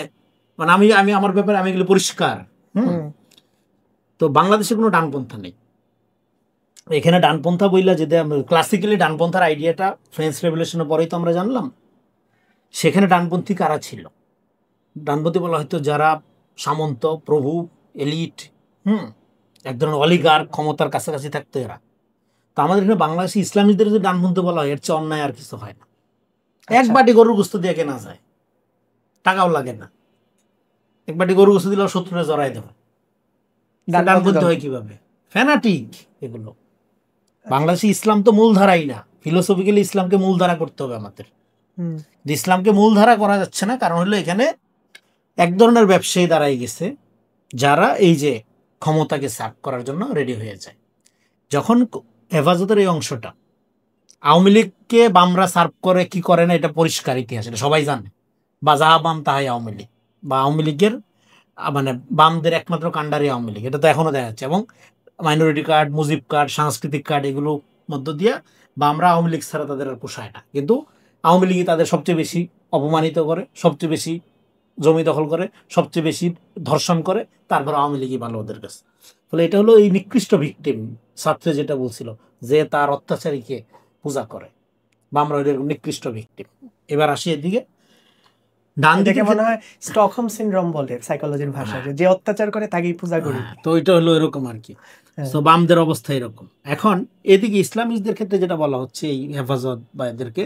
মানে আমি আমি আমার ব্যাপারে আমি এগুলো পরিষ্কার। হুম। হুম, তো বাংলাদেশে কোনো ডানপন্থা নেই। এখানে ডানপন্থা বইলা যেটা ক্লাসিক্যালি ডানপন্থার আইডিয়াটা ফ্রেঞ্চ রেভলিউশনের পরেই তো আমরা জানলাম। সেখানে ডানপন্থী কারা ছিল? ডানপন্থী বলা হয়তো যারা সামন্ত, প্রভু, এলিট, হুম, এক ধরনের অলিগার, ক্ষমতার কাছাকাছি থাকতো এরা। তো আমাদের এখানে বাংলাদেশি ইসলামীদের যদি ডানপন্থী বলা হয়, এর চেয়ে অন্যায় আর কিছু হয় না। এক আচ্ছা বাটি গরুর গোস্ত দিয়ে কেনা যায়, টাকাও লাগে না। এক বাটি গরু গোস্ত দিলেও শত্রুরে জড়াই দেবে। ডানপন্থী ডানপন্থী দল, হয় কিভাবে? ফ্যানাটিক এগুলো। বাংলাদেশি ইসলাম তো মূলধারাই না, ফিলোসফিক্যালি ইসলামকে মূলধারা করতে হবে আমাদের। হুম, ইসলামকে মূলধারা করা যাচ্ছে না, কারণ হলো এখানে এক ধরনের ব্যবসায়ী দাঁড়াই গেছে, যারা এই যে ক্ষমতাকে সার্ভ করার জন্য রেডি হয়ে যায়। যখন হেফাজতের এই অংশটা আওয়ামী লীগকে বামরা সার্ভ করে কি করে না, এটা পরিষ্কার ইতিহাস, এটা সবাই জানে। বা যাহা বাম তাহাই আওয়ামী লীগ, বা আওয়ামী লীগের মানে বামদের একমাত্র কাণ্ডারি আওয়ামী লীগ, এটা তো এখনো দেখা যাচ্ছে। এবং মাইনরিটি কার্ড, মুজিব কার্ড, সাংস্কৃতিক কার্ড, এগুলো মধ্য দিয়া বামরা আওয়ামী লীগ ছাড়া তাদের আর পোষায় না। কিন্তু আওয়ামী লীগই তাদের সবচেয়ে বেশি অপমানিত করে, সবচেয়ে বেশি জমি দখল করে, সবচেয়ে বেশি ধর্ষণ করে, তারপর আওয়ামী লীগই ভালো ওদের কাছে। ফলে এটা হলো এই নিকৃষ্ট ভিকটিম, ছাত্রে যেটা বলছিল, যে তার অত্যাচারীকে পূজা করে, বা আমরা এরকম নিকৃষ্ট ভিকটিম। এবার আসি এদিকে, ডান দিকে এটাকে মনে হয় স্টকহোম সিনড্রোম বলে সাইকোলজির ভাষায়, যে অত্যাচার করে তাকেই পূজা করি। তো এটা হলো এরকম আর কি। হ্যাঁ, তো বামদের অবস্থা এরকম। এখন এদিকে ইসলামিস্টদের ক্ষেত্রে যেটা বলা হচ্ছে, এই হেফাজত বা এদেরকে,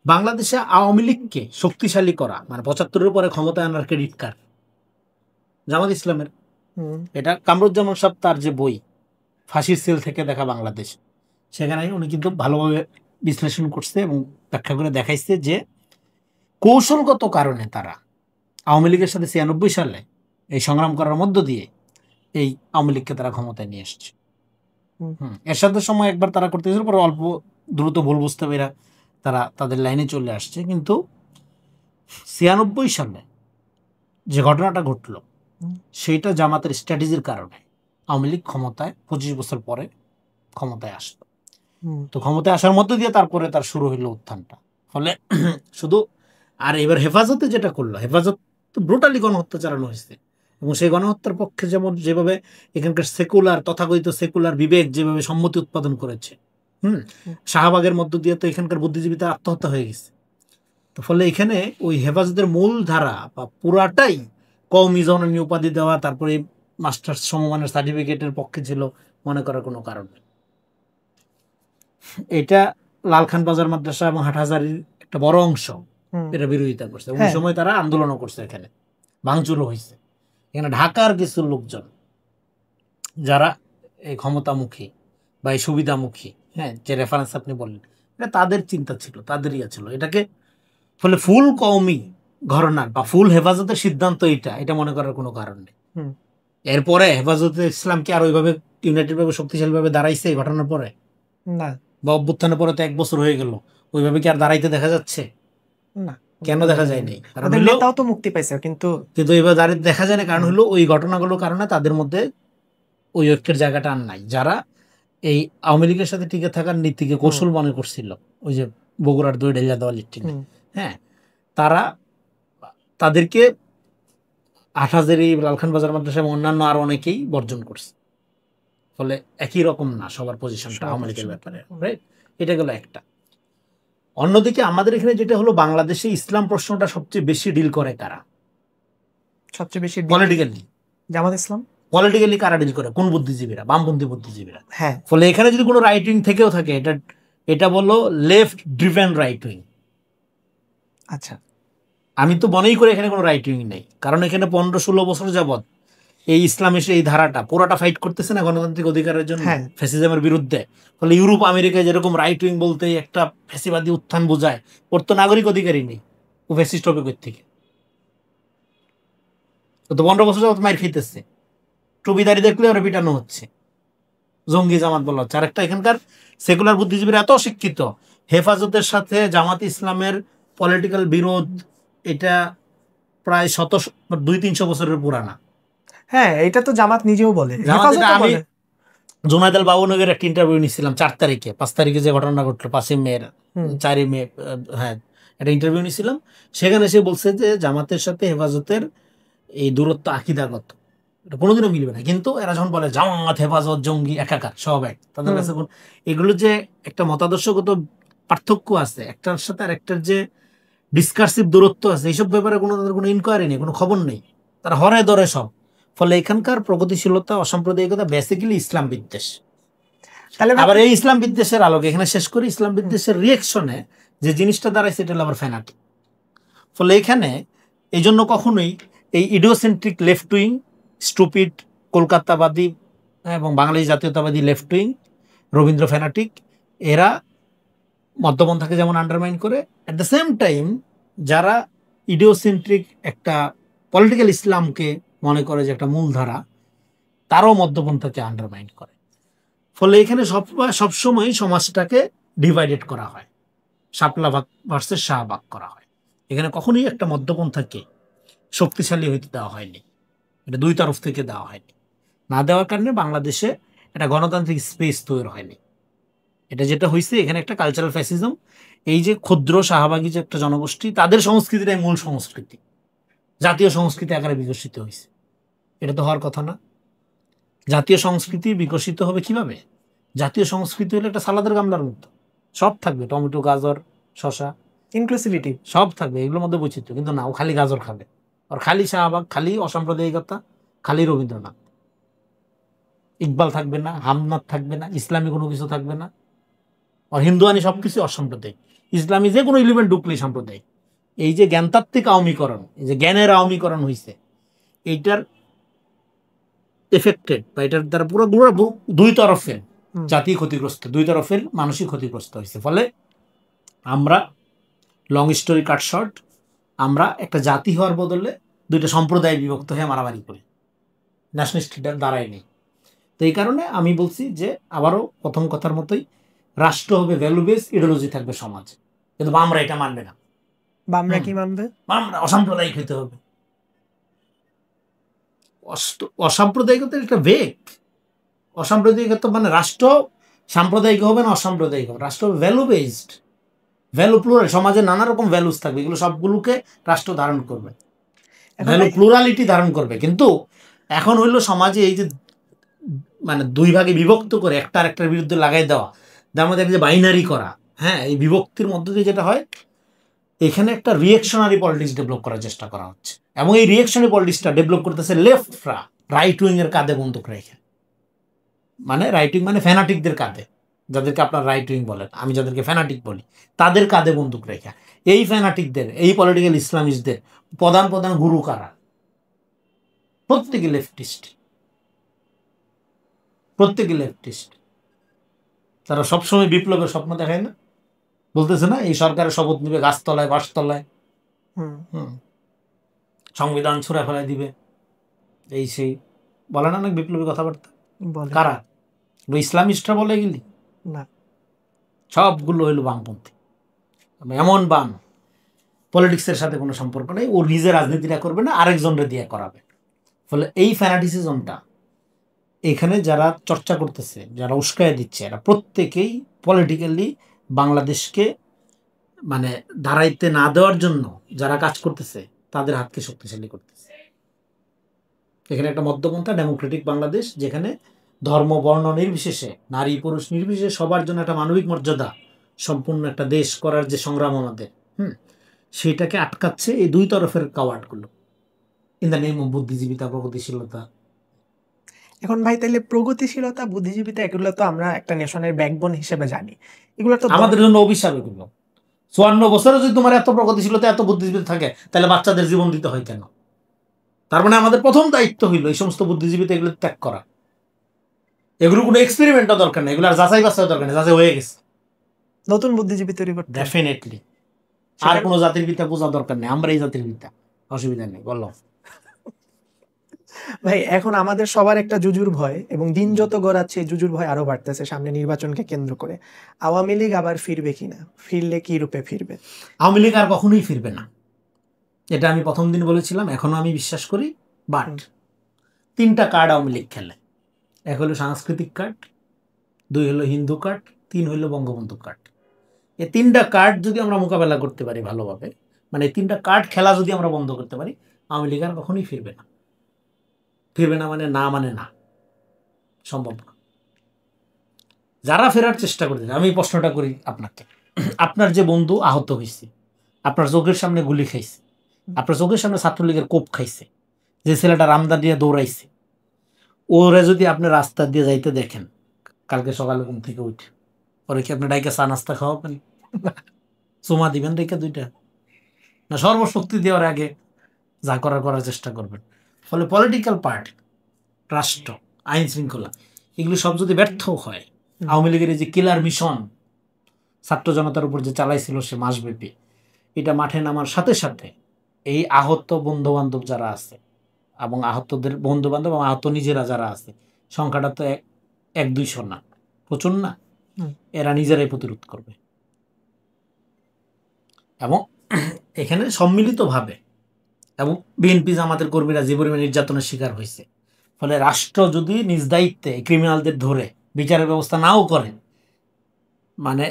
বাংলাদেশে আওয়ামী লীগকে শক্তিশালী করা মানে 75-এর পরে ক্ষমতায় আনার ক্রেডিট কার্ড জামাত ইসলামের। হুম, এটা কামরুজ্জামান সাহেব তার যে বই ফাঁসির সেল থেকে দেখা বাংলাদেশ, সেখানে উনি কিন্তু ভালোভাবে বিশ্লেষণ করছে এবং ব্যাখ্যা করে দেখাইছে যে কৌশলগত কারণে তারা আওয়ামী লীগের সাথে 96 সালে এই সংগ্রাম করার মধ্য দিয়ে এই আওয়ামী লীগকে তারা ক্ষমতায় নিয়ে এসছে। হুম, এরশাদের সময় একবার তারা করতে গেছিল, পরে অল্প দ্রুত ভুল বুঝতে পেরে তারা তাদের লাইনে চলে আসছে। কিন্তু 96 সালে যে ঘটনাটা ঘটলো, হুম, সেইটা জামাতের স্ট্র্যাটেজির কারণে আওয়ামী লীগ ক্ষমতায় 25 বছর পরে ক্ষমতায় আসলো। হুম, তো ক্ষমতায় আসার মধ্য দিয়ে তারপরে তার শুরু হইলো উত্থানটা। ফলে শুধু, আর এবার হেফাজতে যেটা করলো, হেফাজত তো ব্রুটালি গণহত্যা চালানো হয়েছে, এবং সেই গণহত্যার পক্ষে যেভাবে এখানকার সেকুলার, তথাকথিত সেকুলার বিবেক যেভাবে সম্মতি উৎপাদন করেছে, শাহবাগের মধ্য দিয়ে তো এখানকার বুদ্ধিজীবীতে আত্মহত্যা হয়ে গেছে। তো ফলে এখানে ওই হেফাজতের মূল ধারা বা পুরাটাই কওমি জননী উপাধি দেওয়া, তারপরে মাস্টার্স সমমানের সার্টিফিকেটের পক্ষে ছিল, মনে করার কোনো কারণ নেই। এটা লালখান বাজার মাদ্রাসা এবং হাটহাজারির একটা বড় অংশ হুম, এটা বিরোধিতা করছে, ওই হ্যাঁ, সময় তারা আন্দোলনও করছে, এখানে ভাঙচুরও হয়েছে। এখানে ঢাকার কিছু লোকজন যারা এই ক্ষমতামুখী বা এই সুবিধামুখী, হ্যাঁ, যে রেফারেন্স আপনি বললেন, এটা তাদের চিন্তা ছিল, তাদের ইয়া ছিল এটাকে। ফলে ফুল কওমি ঘরানার বা ফুল হেফাজতের সিদ্ধান্ত এটা মনে করার কোনো কারণ নেই। হুম, এরপরে হেফাজতে ইসলাম কি আর ওইভাবে ইউনাইটেড ভাবে শক্তিশালীভাবে দাঁড়াইছে এই ঘটনার পরে, না, বা অভ্যুত্থানের পরে তো 1 বছর হয়ে গেল, ওইভাবে কি আর দাঁড়াইতে দেখা যাচ্ছে? না, কেন দেখা যায়নি? কারণ ওদের হলো, নেতাও তো মুক্তি পাইছে, কিন্তু কিন্তু এবার দাঁড়িয়ে দেখা যায় না, কারণ হলো ওই ঘটনাগুলোর কারণে তাদের মধ্যে ওই ঐক্যের জায়গাটা আর নাই। যারা এই আওয়ামী লীগের সাথে টিকে থাকার নীতিকে কৌশল মনে করছিল, ওই যে বগুড়ার দই ঢেলা দেওয়া লিট্টি, হুম, হ্যাঁ, তারা তাদেরকে আটহাজারি, লালখান বাজার মাদ্রাসা এবং অন্যান্য আর অনেকেই বর্জন করছে। ফলে একই রকম না সবার পজিশনটা আওয়ামী লীগের ব্যাপারে, রাইট? এটা গেল একটা। অন্যদিকে আমাদের এখানে যেটা হলো, বাংলাদেশে ইসলাম প্রশ্নটা সবচেয়ে বেশি ডিল করে কারা? সবচেয়ে বেশি পলিটিক্যালি। জামাত ইসলাম। পলিটিক্যালি কারা ডিল করে? কোন বুদ্ধিজীবীরা? বামপন্থী বুদ্ধিজীবীরা। হ্যাঁ। ফলে এখানে যদি কোনো রাইট উইং থেকেও থাকে, এটা বললো লেফট ড্রিভেন রাইট উইং। আচ্ছা, আমি তো মনেই করি এখানে কোনো রাইট উইং নেই, কারণ এখানে 15-16 বছর যাবৎ এই ইসলামের এই ধারাটা পুরোটা ফাইট করতেছে না গণতান্ত্রিক অধিকারের জন্য, ফ্যাসিজমের বিরুদ্ধে। ফলে ইউরোপ আমেরিকায় যেরকম রাইট উইং বলতে একটা ফ্যাসিবাদী উত্থান বোঝায়, ওর তো নাগরিক অধিকারই নেই, ও ফ্যাসিস্ট হবে কই থেকে? তো 15 বছর যাবৎ মাইর খেতেছে, টুপিদারি দেখলে ওরা পিটানো হচ্ছে, জঙ্গি জামাত বলা হচ্ছে। আরেকটা, এখানকার সেকুলার বুদ্ধিজীবীরা এত শিক্ষিত, হেফাজতের সাথে জামাত ইসলামের পলিটিক্যাল বিরোধ এটা প্রায় 200-300 বছরের পুরানা। হ্যাঁ, এটা তো জামাত নিজেও বলে। আমি জুনায়েদ আল বাবুনগরের একটা ইন্টারভিউ নিয়েছিলাম 4 তারিখে, 5 তারিখে যে ঘটনা ঘটলো 5 মে, 4 মে, হ্যাঁ, একটা ইন্টারভিউ নিয়েছিলাম। সেখানে সে বলছে যে জামাতের সাথে হেফাজতের এই দূরত্ব আকিদাগত, এটা কোনোদিনও মিলবে না। কিন্তু এরা যখন বলে জামাত হেফাজত জঙ্গি একাকার, সব এক, তাদের কাছে এগুলো যে একটা মতাদর্শগত পার্থক্য আছে, একটার সাথে আর একটার যে ডিসকার্সিভ দূরত্ব আছে, এইসব ব্যাপারে তাদের কোনো ইনকোয়ারি নেই, কোনো খবর নেই, তারা হরে ধরে সব। ফলে এখানকার প্রগতিশীলতা, অসাম্প্রদায়িকতা বেসিক্যালি ইসলাম বিদ্বেষ। আবার এই ইসলাম বিদ্বেষের আলোকে এখানে শেষ করি, ইসলাম বিদ্বেষের রিয়েকশনে যে জিনিসটা দাঁড়ায় সেটা হলো আবার ফ্যানাটিক। ফলে এখানে এই জন্য কখনোই এই ইডিওসেন্ট্রিক লেফট উইং, স্টুপিড কলকাতাবাদী এবং বাংলাদেশ জাতীয়তাবাদী লেফট উইং, রবীন্দ্র ফ্যানাটিক, এরা মধ্যপন্থাকে যেমন আন্ডারমাইন করে, অ্যাট দ্য সেম টাইম যারা ইডিওসেন্ট্রিক একটা পলিটিক্যাল ইসলামকে মনে করে যে একটা মূলধারা, তারাও মধ্যপন্থাকে আন্ডারমাইন করে। ফলে এখানে সবসময় সমাজটাকে ডিভাইডেড করা হয়, শাপলা ভাগ ভার্সেস শাহবাগ করা হয়। এখানে কখনোই একটা মধ্যপন্থাকে শক্তিশালী হইতে দেওয়া হয়নি, এটা দুই তরফ থেকে দেওয়া হয়নি। না দেওয়ার কারণে বাংলাদেশে একটা গণতান্ত্রিক স্পেস তৈরি হয়নি। এটা যেটা হয়েছে, এখানে একটা কালচারাল ফ্যাসিজম, এই যে ক্ষুদ্র শাহবাগী যে একটা জনগোষ্ঠী, তাদের সংস্কৃতিটাই মূল সংস্কৃতি, জাতীয় সংস্কৃতি আকারে বিকশিত হয়েছে। এটা তো হওয়ার কথা না। জাতীয় সংস্কৃতি বিকশিত হবে কিভাবে? জাতীয় সংস্কৃতি হলো একটা সালাদের গামলার মতো, সব থাকবে, টমেটো, গাজর, শশা, ইনক্লুসিভিটি সব থাকবে, এগুলোর মধ্যে বৈচিত্র্য। কিন্তু না, ও খালি গাজর খাবে, আর খালি শাহবাগ, খালি অসাম্প্রদায়িকতা, খালি রবীন্দ্রনাথ। ইকবাল থাকবে না, হামনাথ থাকবে না, ইসলামী কোনো কিছু থাকবে না, আর হিন্দুয়ানি সবকিছু অসাম্প্রদায়িক। ইসলামী যে কোনো এলিমেন্ট ঢুকলেই সাম্প্রদায়িক। এই যে জ্ঞানতাত্ত্বিক আওয়ামীকরণ, এই যে জ্ঞানের আওয়ামীকরণ হয়েছে, এইটার এফেক্টেড বা এটার দ্বারা পুরো দুই তরফের জাতি ক্ষতিগ্রস্ত, দুই তরফের মানসিক ক্ষতিগ্রস্ত হয়েছে। ফলে আমরা, লং স্টোরি কাট শর্ট, আমরা একটা জাতি হওয়ার বদলে দুইটা সম্প্রদায় বিভক্ত হয়ে মারামারি করি, ন্যাশনালিস্টটা দাঁড়ায় নেই। তো এই কারণে আমি বলছি যে আবারও প্রথম কথার মতোই, রাষ্ট্র হবে ভ্যালু বেস, ইডিওলজি থাকবে সমাজ। কিন্তু বামরা এটা মানবে না। বামরা কি মানবে? বামরা অসাম্প্রদায়িক হইতে হবে। অসাম্প্রদায়িকতা একটা বেগ। অসাম্প্রদায়িকতা মানে রাষ্ট্র সাম্প্রদায়িক হবে না, অসাম্প্রদায়িক হবে। রাষ্ট্র ভ্যালু বেসড, ভ্যালু প্লুরাল, সমাজে নানা রকম ভ্যালুস থাকবে, এগুলো সবগুলোকে রাষ্ট্র ধারণ করবে, ভ্যালু প্লুরালিটি ধারণ করবে। কিন্তু এখন হইলো সমাজে এই যে মানে দুই ভাগে বিভক্ত করে একটা আরেকটার বিরুদ্ধে লাগাই দেওয়া, যার মধ্যে যে বাইনারি করা, হ্যাঁ, এই বিভক্তির মধ্য দিয়ে যেটা হয়, এখানে একটা রিয়েকশনারি পলিটিক্স ডেভেলপ করার চেষ্টা করা হচ্ছে। এবং এই রিয়েকশনারি পলিটিক্সটা ডেভেলপ করতেছে লেফটরা রাইট উইং এর কাঁধে বন্দুক রেখে। মানে রাইট উইং মানে ফ্যানাটিকদের কাঁধে, যাদেরকে আপনার রাইট উইং বলেন, আমি যাদেরকে ফ্যানাটিক বলি, তাদের কাঁধে বন্দুক রেখে। এই ফ্যানাটিকদের, এই পলিটিক্যাল ইসলামিস্টদের প্রধান প্রধান গুরু কারা? প্রত্যেকে লেফটিস্ট, প্রত্যেকে লেফটিস্ট। তারা সবসময় বিপ্লবের স্বপ্ন দেখায় না, বলতেছে না এই সরকারের শপথ নিবে গাছতলায় বাসতলায়, সংবিধান ছুঁড়ে ফেলাই দিবে, এই সেই বলে না অনেক বিপ্লবী কথাবার্তা। কারা? ইসলামিস্টরা বলে গেলি না, সবগুলো হইল বামপন্থী। এমন বাম, পলিটিক্সের সাথে কোনো সম্পর্ক নেই, ও নিজে রাজনীতিটা করবে না, আরেকজনরে দিয়ে করাবে। ফলে এই ফ্যানাটিসিজমটা এখানে যারা চর্চা করতেছে, যারা উস্কায় দিচ্ছে, এরা প্রত্যেকেই পলিটিক্যালি বাংলাদেশকে মানে দাঁড়াইতে না দেওয়ার জন্য যারা কাজ করতেছে, তাদের হাতকে শক্তিশালী করতেছে। এখানে একটা মধ্যপন্থা ডেমোক্রেটিক বাংলাদেশ, যেখানে ধর্ম বর্ণ নির্বিশেষে, নারী পুরুষ নির্বিশেষে সবার জন্য একটা মানবিক মর্যাদা সম্পূর্ণ একটা দেশ করার যে সংগ্রাম আমাদের, সেটাকে আটকাচ্ছে এই দুই তরফের কাওয়ার্ডগুলো, ইন দ্য নেম অফ বুদ্ধিজীবিতা, প্রগতিশীলতা। এখন ভাই তাহলে প্রগতিশীলতা, বুদ্ধিজীবিতা, এগুলো তো আমরা একটা নেশনের ব্যাকবোন হিসেবে জানি, এগুলো তো আমাদের জন্য অভিশাপ এগুলো। 54 বছরে যদি তোমার এত প্রগতিশীলতা এত বুদ্ধিজীবী থাকে, তাহলে বাচ্চাদের জীবন দিতে হয় কেন? তার মানে আমাদের প্রথম দায়িত্ব হইল এই সমস্ত বুদ্ধিজীবীতে এগুলো ত্যাগ করা। এগুলো কোনো এক্সপেরিমেন্টও দরকার নেই, এগুলো আর যাচাই বাছাই দরকার নেই, যাচাই হয়ে গেছে। নতুন বুদ্ধিজীবী তৈরি করতে ডেফিনেটলি। আর কোনো জাতির পিতা বোঝা দরকার নেই, আমরা এই জাতির পিতা, অসুবিধা নেই। বললাম ভাই এখন আমাদের সবার একটা জুজুর ভয়, এবং দিন যত গড়াচ্ছে জুজুর ভয় আরো বাড়তেছে সামনে নির্বাচনকে কেন্দ্র করে। আওয়ামী লীগ আবার ফিরবে কিনা, ফিরলে কি রূপে ফিরবে? আওয়ামী লীগ আর কখনোই ফিরবে না, এটা আমি প্রথম দিন বলেছিলাম, এখনো আমি বিশ্বাস করি। বাট 3টা কার্ড আওয়ামী লীগ খেলে। 1 হলো সাংস্কৃতিক কার্ড, 2 হলো হিন্দু কার্ড, 3 হলো বঙ্গবন্ধু কার্ড। এই 3টা কার্ড যদি আমরা মোকাবেলা করতে পারি ভালোভাবে, মানে 3টা কার্ড খেলা যদি আমরা বন্ধ করতে পারি, আওয়ামী লীগ আর কখনোই ফিরবে না। ফিরবে না মানে না, মানে না, সম্ভব না। যারা ফেরার চেষ্টা করছে, আমি প্রশ্নটা করি আপনাকে, আপনার যে বন্ধু আহত হয়েছে, আপনার চোখের সামনে গুলি খাইছে, আপনার চোখের সামনে ছাত্রলীগের কোপ খাইছে, যে ছেলেটা রামদা দিয়ে দৌড়াইছে, ওরে যদি আপনি রাস্তা দিয়ে যাইতে দেখেন কালকে সকালে ঘুম থেকে উঠে, ওরে কি আপনি ডাইকা চা নাস্তা খাওয়াবেন? চুমা দিবেন ডাইকা 2টা? না সর্বশক্তি দিয়ে ওর আগে যা করার চেষ্টা করবেন? ফলে পলিটিক্যাল পার্টি, রাষ্ট্র, আইন শৃঙ্খলা, এগুলো সব যদি ব্যর্থ হয়, আওয়ামী লীগের যে কিলার মিশন ছাত্র জনতার উপর যে চালাইছিল সে মাসব্যাপী, এটা মাঠে নামার সাথে সাথে এই আহত বন্ধু বান্ধব যারা আছে এবং আহতদের বন্ধু বান্ধব এবং আহত নিজেরা যারা আছে, সংখ্যাটা তো 1-200 না, প্রচুর না, এরা নিজেরাই প্রতিরোধ করবে। এবং এখানে সম্মিলিতভাবে, এবং বিএনপি জামাতের কর্মীরা যে পরিমাণ নির্যাতনের শিকার হয়েছে, ফলে রাষ্ট্র যদি নিজ দায়িত্বে ক্রিমিনালদের ধরে বিচারের ব্যবস্থা নাও করে, মানে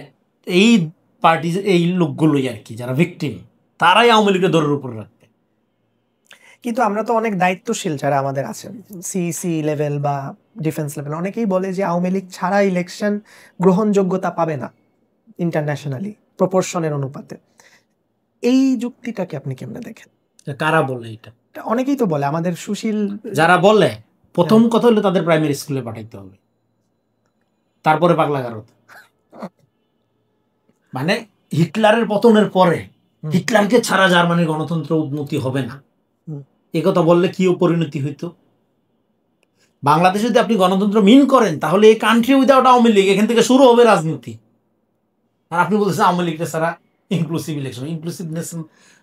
এই পার্টি, এই লোকগুলোই আর কি যারা ভিকটিম, তারাই আওয়ামী লীগের দরের উপর রাখবে। কিন্তু আমরা তো অনেক দায়িত্বশীল যারা আমাদের আছেন, সিসি লেভেল বা ডিফেন্স লেভেল, অনেকেই বলে যে আওয়ামী লীগ ছাড়া ইলেকশন গ্রহণযোগ্যতা পাবে না ইন্টারন্যাশনালি প্রপোর্শনের অনুপাতে। এই যুক্তিটাকে আপনি কেমনে দেখেন? কারা বলে এটা? অনেকেই তো বলে, আমাদের সুশীল যারা বলে, প্রথম কথা হলো তাদের প্রাইমারি স্কুলে পাঠাইতে হবে, তারপরে পাগলাগারদ। মানে হিটলারের পতনের পরে হিটলারকে ছাড়া জার্মানির গণতন্ত্র উন্নতি হবে না, এ কথা বললে কি পরিণতি হইতো? বাংলাদেশে যদি আপনি গণতন্ত্র মিন করেন, তাহলে এই কান্ট্রি উইদাউট আওয়ামী লীগ, এখান থেকে শুরু হবে রাজনীতি। আর আপনি বলতেছেন আওয়ামী লীগটা ছাড়া ইনক্লুসিভ ইলেকশন। ইনক্লুসিভনেস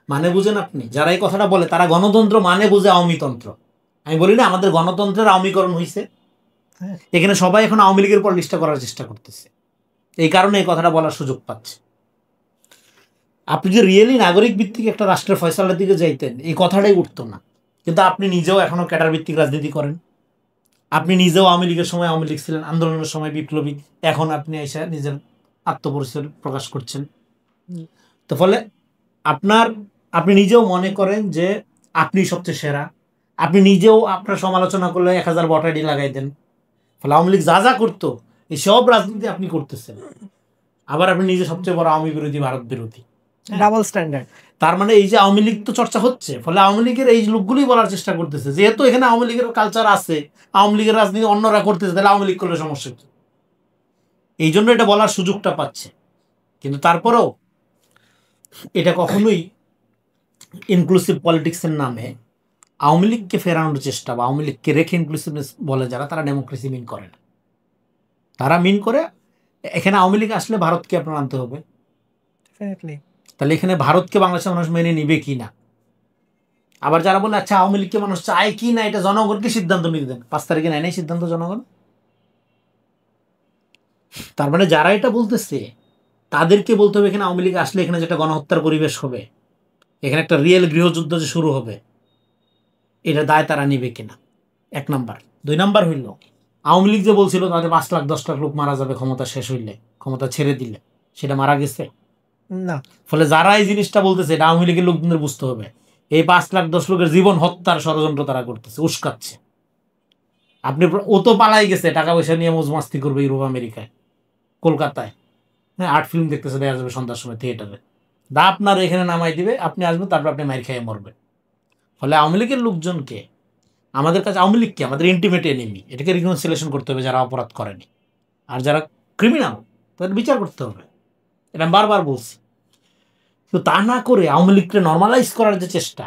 মানে বুঝেন আপনি? যারা এই কথাটা বলে তারা গণতন্ত্র মানে বুঝে আওয়ামীতন্ত্র। আমি বলি না আমাদের গণতন্ত্রের আওয়ামীকরণ হয়েছে, এখানে সবাই এখন আওয়ামী লীগের পর লিস্টটা করার চেষ্টা করতেছে, এই কারণে এই কথাটা বলার সুযোগ পাচ্ছে। আপনি যে রিয়েলি নাগরিক ভিত্তিক একটা রাষ্ট্রের ফয়সালার দিকে যাইতেন, এই কথাটাই উঠতো না। কিন্তু আপনি নিজেও এখনো ক্যাডার ভিত্তিক রাজনীতি করেন, আপনি নিজেও আওয়ামী লীগের সময় আওয়ামী লীগ ছিলেন, আন্দোলনের সময় বিপ্লবী, এখন আপনি এসে নিজের আত্মপরিচয় প্রকাশ করছেন। তো ফলে আপনি নিজেও মনে করেন যে আপনি সবচেয়ে সেরা, আপনি নিজেও আপনার সমালোচনা করলে 1000 ভোট আইডি লাগাই দেন। ফলে আওয়ামী লীগ যা যা করতো এই সব রাজনীতি আপনি করতেছেন, আবার আপনি নিজে সবচেয়ে বড় আওয়ামী বিরোধী, ভারত বিরোধী, ডাবল স্ট্যান্ডার্ড। তার মানে এই যে আওয়ামী লীগ তো চর্চা হচ্ছে, ফলে আওয়ামী লীগের এই লোকগুলোই বলার চেষ্টা করতেছে যেহেতু এখানে আওয়ামী লীগের কালচার আছে, আওয়ামী লীগের রাজনীতি অন্যরা করতেছে, তাহলে আওয়ামী লীগ করলে সমস্যা কি? এই জন্য এটা বলার সুযোগটা পাচ্ছে। কিন্তু তারপরেও এটা কখনোই ইনক্লুসিভ পলিটিক্সের নামে আওয়ামী লীগকে ফেরানোর চেষ্টা বা আওয়ামী লীগকে রেখে ইনক্লুসিভনেস বলে যারা, তারা ডেমোক্রেসি মিন করে না। তারা মিন করে এখানে আওয়ামী লীগ আসলে ভারতকে আপনার আনতে হবে, তাহলে এখানে ভারতকে বাংলাদেশের মানুষ মেনে নিবে কি না। আবার যারা বলে আচ্ছা আওয়ামী লীগকে মানুষ চায় কি না, এটা জনগণকে সিদ্ধান্ত নিতে দেন। 5 তারিখে নেয় নাই সিদ্ধান্ত জনগণ। তার মানে যারা এটা বলতেছে তাদেরকে বলতে হবে এখানে আওয়ামী লীগ আসলে এখানে যেটা গণহত্যার পরিবেশ হবে, এখানে একটা রিয়েল গৃহযুদ্ধ যে শুরু হবে, এটা দায় তারা নিবে কিনা, 1 নাম্বার। 2 নাম্বার হইল আওয়ামী লীগ যে বলছিল তাদের 5 লাখ 10 লাখ লোক মারা যাবে ক্ষমতা শেষ হইলে, ক্ষমতা ছেড়ে দিলে, সেটা মারা গেছে না। ফলে যারা এই জিনিসটা বলতেছে এটা আওয়ামী লীগের লোকদের বুঝতে হবে এই 5 লাখ 10 লোকের জীবন হত্যার ষড়যন্ত্র তারা করতেছে, উস্কাচ্ছে। আপনি ও তো পালাই গেছে টাকা পয়সা নিয়ে মৌজ মাস্তি করবে ইউরোপ আমেরিকায়, কলকাতায়, হ্যাঁ, আর্ট ফিল্ম দেখতেছে, দেখা যাবে সন্ধ্যার সময় থিয়েটারে, আপনার এখানে নামাই দিবে, আপনি আসবেন, তারপর আপনি মাইর খেয়ে মরবেন। ফলে আওয়ামী লীগের লোকজনকে, আমাদের কাছে আওয়ামী লীগকে আমাদের ইন্টিমেট এনিমি, এটাকে রিকনসিলেশন করতে হবে যারা অপরাধ করেনি, আর যারা ক্রিমিনাল তাদের বিচার করতে হবে, এটা আমি বারবার বলছি। তো তা না করে আওয়ামী লীগকে নর্মালাইজ করার যে চেষ্টা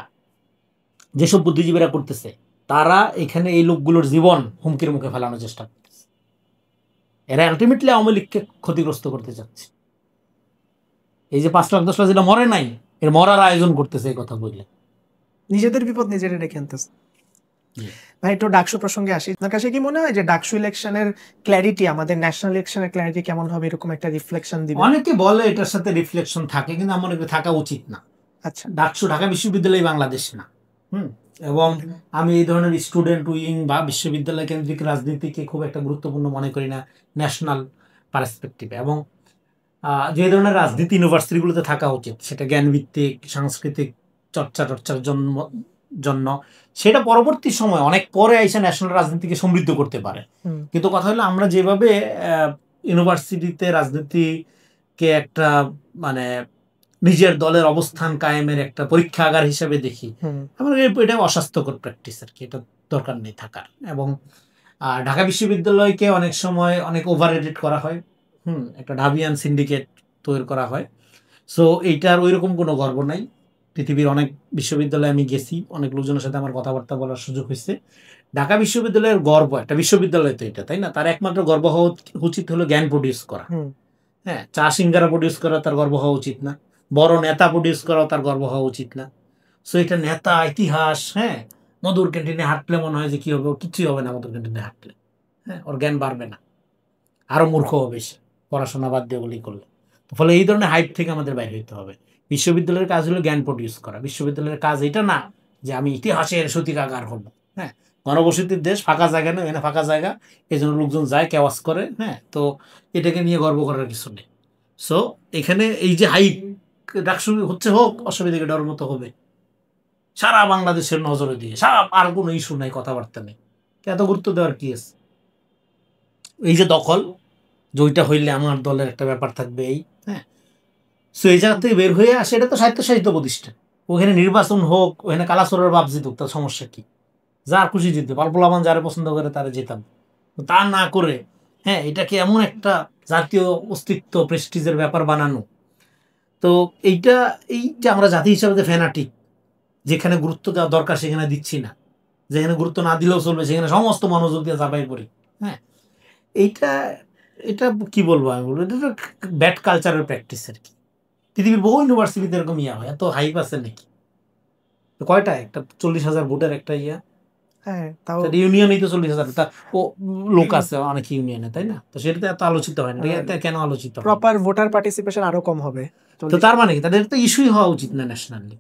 যেসব বুদ্ধিজীবীরা করতেছে, তারা এখানে এই লোকগুলোর জীবন হুমকির মুখে ফেলানোর চেষ্টা করতেছে। এরা আলটিমেটলি আওয়ামী লীগকে ক্ষতিগ্রস্ত করতে চাচ্ছে। এই যে 5 লাখ 10 লাখ যেটা মরে নাই, এর মরার আয়োজন করতেছে এই কথা বললে। নিজেদের বিপদ নিজেরা ডেকে আনতেছে। ভাই একটু ডাকসু প্রসঙ্গে আসি, আপনার কাছে কি মনে হয় যে ডাকসু ইলেকশনের ক্ল্যারিটি আমাদের ন্যাশনাল ইলেকশনের ক্ল্যারিটি কেমন হবে, এরকম একটা রিফ্লেকশন দিবে? অনেকে বলে এটার সাথে রিফ্লেকশন থাকে, কিন্তু আমার মনে করি থাকা উচিত না। আচ্ছা, ডাকসু ঢাকা বিশ্ববিদ্যালয় বাংলাদেশ না। এবং আমি এই ধরনের স্টুডেন্ট উইং বা বিশ্ববিদ্যালয় কেন্দ্রিক রাজনীতিকে খুব একটা গুরুত্বপূর্ণ মনে করি না ন্যাশনাল পার্সপেক্টিভে। এবং যে ধরনের রাজনীতি ইউনিভার্সিটিগুলোতে থাকা উচিত, সেটা জ্ঞানভিত্তিক সাংস্কৃতিক চর্চার জন্য, সেটা পরবর্তী সময় অনেক পরে আইসা ন্যাশনাল রাজনীতিকে সমৃদ্ধ করতে পারে। কিন্তু কথা হলো, আমরা যেভাবে ইউনিভার্সিটিতে রাজনীতিকে একটা মানে নিজের দলের অবস্থান কায়েমের একটা পরীক্ষাগার হিসেবে দেখি, আমরা এটা অস্বাস্থ্যকর প্র্যাকটিস আর কি, এটা দরকার নেই থাকার। এবং ঢাকা বিশ্ববিদ্যালয়কে অনেক সময় অনেক ওভার রেটেড করা হয়, একটা ঢাবিয়ান সিন্ডিকেট তৈরি করা হয়। সো এইটার ওই রকম কোনো গর্ব নাই। পৃথিবীর অনেক বিশ্ববিদ্যালয়ে আমি গেছি, অনেক লোকজনের সাথে আমার কথাবার্তা বলার সুযোগ হয়েছে। ঢাকা বিশ্ববিদ্যালয়ের গর্ব, একটা বিশ্ববিদ্যালয় তো এটা, তাই না? তার একমাত্র গর্ব হওয়া উচিত হলো জ্ঞান প্রডিউস করা। হ্যাঁ, চা সিঙ্গারা প্রডিউস করা তার গর্ব হওয়া উচিত না, বড় নেতা প্রডিউস করাও তার গর্ব হওয়া উচিত না। সো এটা নেতা, ইতিহাস, হ্যাঁ, মধুর ক্যান্টিনে হাঁটলে মনে হয় যে কি হবে, কিছুই হবে না মধুর ক্যান্টিনে হাঁটলে, হ্যাঁ, ওর জ্ঞান বাড়বে না, আরো মূর্খ হবে সে পড়াশোনা বাদ দিয়ে ওগুলি করলে। ফলে এই ধরনের হাইপ থেকে আমাদের বাইরে হইতে হবে। বিশ্ববিদ্যালয়ের কাজ হলো জ্ঞান প্রডিউস করা। বিশ্ববিদ্যালয়ের কাজ এটা না যে আমি ইতিহাসের সতীকাগার হবো। হ্যাঁ, গণবসতির দেশ, ফাঁকা জায়গা নেই, এখানে ফাঁকা জায়গা, এই জন্য লোকজন যায়, কেওয়াজ করে। হ্যাঁ, তো এটাকে নিয়ে গর্ব করার কিছু নেই। সো এখানে এই যে হাইপ ডাকসু হচ্ছে, হোক, অসুবিধাকে ডর মতো হবে সারা বাংলাদেশের নজরে দিয়ে, সারা আর কোনো ইস্যু নাই, কথাবার্তা নেই, এত গুরুত্ব দেওয়ার কি আছে? এই যে দখল, যে ওইটা হইলে আমার দলের একটা ব্যাপার থাকবে, এই, হ্যাঁ। সো এই জায়গা থেকে বের হয়ে আসে, এটা তো স্বায়ত্তশাসিত প্রতিষ্ঠান, ওখানে নির্বাচন হোক, ওখানে কালাসরের বাপ জিতুক, তার সমস্যা কি? যার খুশি জিতবে, পালপোলামান যারা পছন্দ করে তারা জেতাম, তা না করে, হ্যাঁ, এটাকে এমন একটা জাতীয় অস্তিত্ব প্রেস্টিজের ব্যাপার বানানো। তো এইটা, এই যে আমরা জাতি হিসাবে যে ফ্যানাটিক, যেখানে গুরুত্ব দেওয়া দরকার সেখানে দিচ্ছি না, যেখানে গুরুত্ব না দিলেও চলবে সেখানে সমস্ত মনোযোগ দিয়ে চাপাই পড়ি, হ্যাঁ, এইটা, এটা কি বলবো আমি, বলবো এটা ব্যাড কালচারের প্র্যাকটিস আর কি। পৃথিবীর বহু ইউনিভার্সিটিতে এরকম ইয়া হয়, এত হাইপ আছে নাকি? কয়টা, একটা 40,000 ভোটের একটা ইয়া, হ্যাঁ, তাও ইউনিয়নই তো 40,000, তা ও লোক আছে অনেক ইউনিয়নে, তাই না? তো সেটা এত আলোচিত হয় না, এটা কেন আলোচিত হয়? প্রপার ভোটার পার্টিসিপেশন আরো কম হবে। তো তার মানে কি, তাদের তো ইস্যুই হওয়া উচিত না ন্যাশনালি,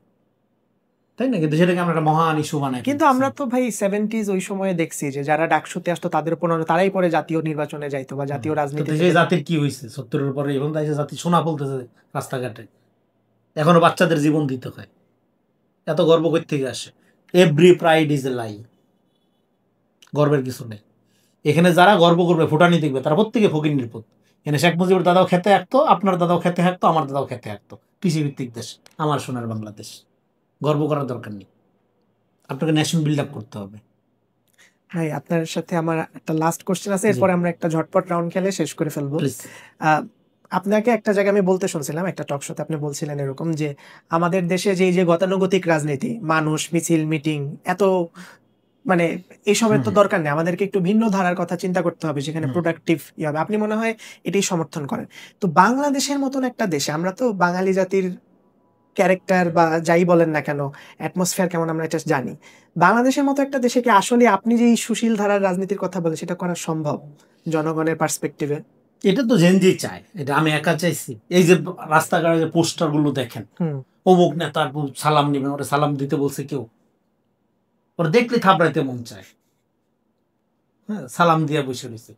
তাই না? কিন্তু সেটাকে আমরা একটা মহান ইস্যু বানাই। কিন্তু আমরা তো ভাই 70s ওই সময়ে দেখছি যে যারা ডাকসুতে আসতো তাদের তারাই পরে জাতীয় নির্বাচনে যাইতো বা জাতীয় রাজনীতি। সেই জাতির কি হয়েছে 70-এর পরে? এখন তাই জাতি সোনা বলতেছে রাস্তাঘাটে, এখনো বাচ্চাদের জীবন দিতে হয়, এত গর্ব কই থেকে আসে? এভরি প্রাইড ইজ এ লাই, গর্বের কিছু নেই এখানে। যারা গর্ব করবে, ফুটানি দেখবে, তারা প্রত্যেকে ফকির পুত। এখানে শেখ মুজিবুর দাদাও খেতে হাঁকতো, আপনার দাদাও খেতে হাঁকতো, আমার দাদাও খেতে হাঁকতো, কৃষিভিত্তিক দেশ, আমার সোনার বাংলাদেশ। গর্ব করার দরকার নেই, আপনাকে ন্যাশন বিল্ড আপ করতে হবে। ভাই আপনার সাথে আমার একটা লাস্ট কোশ্চেন আছে, এরপরে আমরা একটা ঝটপট রাউন্ড খেলে শেষ করে ফেলবো। আপনাকে একটা জায়গায় আমি বলতে শুনছিলাম, একটা টক শোতে আপনি বলছিলেন এরকম যে আমাদের দেশে যে যে গতানুগতিক রাজনীতি, মানুষ, মিছিল, মিটিং, এত মানে এইসবের তো দরকার নেই, আমাদেরকে একটু ভিন্ন ধারার কথা চিন্তা করতে হবে, যেখানে প্রোডাক্টিভ হবে। আপনি মনে হয় এটাই সমর্থন করেন। তো বাংলাদেশের মতন একটা দেশে, আমরা তো বাঙালি জাতির ক্যারেক্টার বা যাই বলেন না কেন, অ্যাটমসফিয়ার কেমন আমরা এটা জানি। বাংলাদেশের মতো একটা দেশে কি আসলে আপনি যে এই সুশীল ধারার রাজনীতির কথা বলেন সেটা করা সম্ভব জনগণের পার্সপেক্টিভে? এটা তো জেনজি চায়, এটা আমি একা চাইছি। এই যে রাস্তাঘাটে যে পোস্টার গুলো দেখেন, অমুক নেতার সালাম নিবেন, ওরা সালাম দিতে বলছে কেউ, ওরা দেখলে থাপড়াইতে মন চায়, হ্যাঁ, সালাম দিয়া বসে রয়েছে,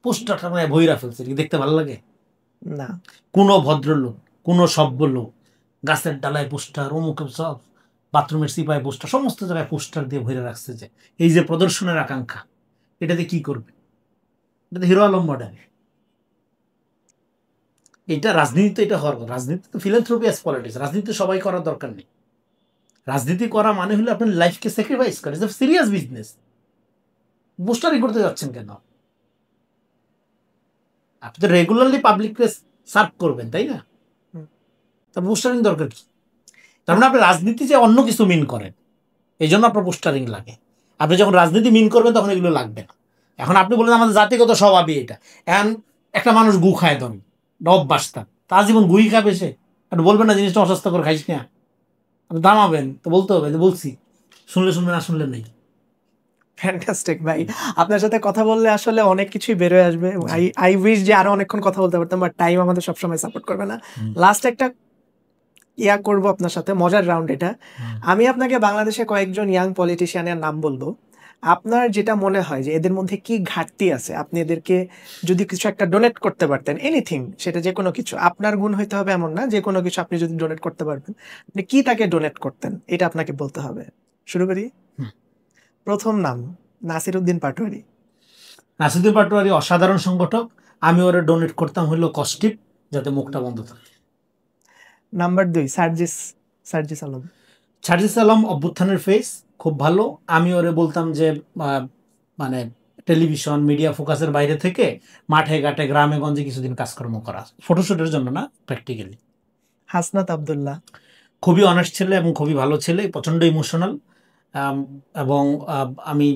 পোস্টারটা মানে ভৈরা ফেলছে, দেখতে ভালো লাগে না? কোনো ভদ্রলোক, কোনো সভ্য লোক গাছের ডালায় পোস্টার, অমুক সব বাথরুমের সিপায় পোস্টার, সমস্ত জায়গায় পোস্টার দিয়ে ভরে রাখছে। যে এই যে প্রদর্শনের আকাঙ্ক্ষা, এটাতে কি করবে? এটা তো হিরো আলম মডেল। এটা রাজনীতি, এটা হওয়ার কথা। রাজনীতি তো ফিলান্থ্রপি অ্যাজ পলিটিক্স, রাজনীতি সবাই করার দরকার নেই। রাজনীতি করা মানে হলো আপনার লাইফকে স্যাক্রিফাইস করা, ইটস আ সিরিয়াস বিজনেস। বুস্টারিং করতে যাচ্ছেন কেন? আপনি তো রেগুলারলি পাবলিককে সার্ভ করবেন, তাই না? তা বুস্টারিং দরকার কি? তার মানে আপনি রাজনীতি যে অন্য কিছু মিন করেন, এই জন্য আপনার পোস্টারিং লাগে। আপনি যখন রাজনীতি মিন করবেন তখন এগুলো লাগবে না। এখন আপনি বলেন আমাদের জাতিগত স্বভাবই এটা। এখন একটা মানুষ গু খায়, ধরেন অভ্যাস তার জীবন গুই খাবে, সে আপনি বলবেন না জিনিসটা অস্বাস্থ্যকর, খাইস না? আপনি দামাবেন তো, বলতে হবে যে বলছি, শুনলে শুনবে, না শুনলে নেই। ফ্যান্টাস্টিক ভাই, আপনার সাথে কথা বললে আসলে অনেক কিছুই বেরোয় আসবে। আই উইশ যে আরো অনেকক্ষণ কথা বলতে পারতাম, বাট টাইম আমাদের সবসময় সাপোর্ট করবে না। লাস্ট একটা করব আপনার সাথে, মজার রাউন্ড এটা। আমি আপনাকে বাংলাদেশে কয়েকজন ইয়াং পলিটিশিয়ানের নাম বলবো, আপনার যেটা মনে হয় যে এদের মধ্যে কি ঘাটতি আছে, আপনি এদেরকে যদি কিছু একটা ডোনেট করতে পারতেন, এনিথিং, সেটা যে কোনো কিছু, আপনার গুণ হইতে হবে এমন না, যে কোনো কিছু আপনি যদি ডোনেট করতে পারবেন, আপনি কি তাকে ডোনেট করতেন, এটা আপনাকে বলতে হবে। শুরু করি। প্রথম নাম নাসিরউদ্দিন পাটোয়ারি। নাসিরুদ্দিন পাটোয়ারি অসাধারণ সংগঠক। আমি ওরা ডোনেট করতাম হইলো কস্টিপ, যাতে মুখটা বন্ধ থাকে। নাম্বার 2 সার্জিস আলম। সার্জিস আলম অভ্যুত্থানের ফেস, খুব ভালো। আমি ওরে বলতাম যে মানে টেলিভিশন মিডিয়া ফোকাসের বাইরে থেকে মাঠে ঘাটে গ্রামে গঞ্জে কিছুদিন কাজকর্ম করা, ফটোশুটের জন্য না, প্র্যাকটিক্যালি। হাসনাত আব্দুল্লাহ। খুবই অনেস্ট ছেলে এবং খুবই ভালো ছেলে, প্রচণ্ড ইমোশনাল। এবং আমি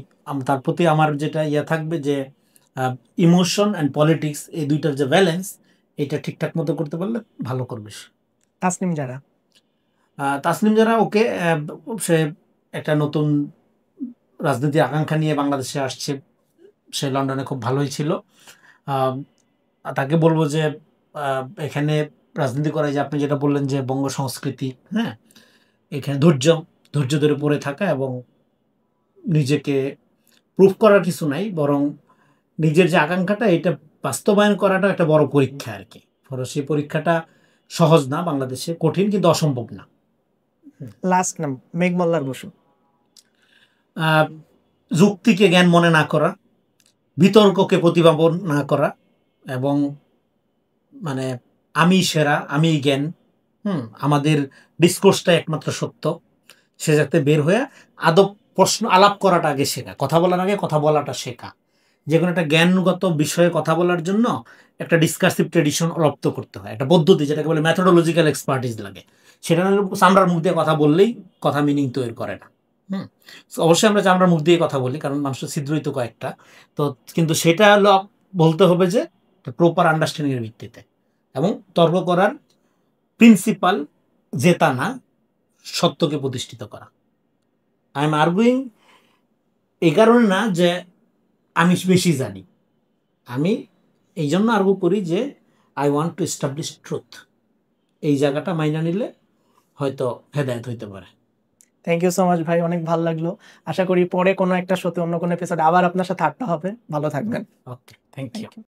তার প্রতি আমার যেটা থাকবে যে ইমোশন অ্যান্ড পলিটিক্স, এই দুইটার যে ব্যালেন্স, এটা ঠিকঠাক মতো করতে পারলে ভালো করবে সে। তাসনিম জারা। তাসনিম জারা ওকে, সে একটা নতুন রাজনীতি আকাঙ্ক্ষা নিয়ে বাংলাদেশে আসছে, সে লন্ডনে খুব ভালোই ছিল। তাকে বলবো যে এখানে রাজনীতি করা, যে আপনি যেটা বললেন যে বঙ্গ সংস্কৃতি, হ্যাঁ, এখানে ধৈর্য ধরে পড়ে থাকা এবং নিজেকে প্রুফ করার কিছু নাই, বরং নিজের যে আকাঙ্ক্ষাটা এটা বাস্তবায়ন করাটা একটা বড় পরীক্ষা আর কি। সেই পরীক্ষাটা সহজ না, বাংলাদেশে কঠিন কিন্তু অসম্ভব না। লাস্ট নাম মেঘমল্লার বসু। যুক্তিকে জ্ঞান মনে না করা, বিতর্ককে প্রতিভাবন না করা, এবং মানে আমি সেরা, আমি জ্ঞান, আমাদের ডিসকোর্সটা একমাত্র সত্য, সে যাতে বের হয়ে আদব প্রশ্ন আলাপ করাটা আগে শেখা, কথা বলার আগে কথা বলাটা শেখা। যে কোনো একটা জ্ঞানগত বিষয়ে কথা বলার জন্য একটা ডিসকাসিভ ট্রেডিশন রপ্ত করতে হয়, একটা পদ্ধতি, যেটাকে বলে ম্যাথোডোলজিক্যাল এক্সপার্টিস লাগে। সেটা চামড়ার মুখ দিয়ে কথা বললেই কথা মিনিং তৈরি করে না। অবশ্যই আমরা চামড়ার মুখ দিয়ে কথা বলি, কারণ মানুষের ছিদ্রই তো কয়েকটা। তো কিন্তু সেটা হলো বলতে হবে যে প্রপার আন্ডারস্ট্যান্ডিংয়ের ভিত্তিতে, এবং তর্ক করার প্রিন্সিপাল জেতা না, সত্যকে প্রতিষ্ঠিত করা। আই এম আর্গুইং এই কারণে না যে আমি বেশি জানি, আমি এই জন্য আর্গু করি যে I want to establish truth. এই জায়গাটা মাইনা নিলে হয়তো হেদায়েত হইতে পারে। থ্যাংক ইউ সো মাচ ভাই, অনেক ভালো লাগলো। আশা করি পরে কোনো একটা শোতে, অন্য কোনো এপিসোড আবার আপনার সাথে আড্ডা হবে। ভালো থাকবেন। ওকে, থ্যাংক ইউ।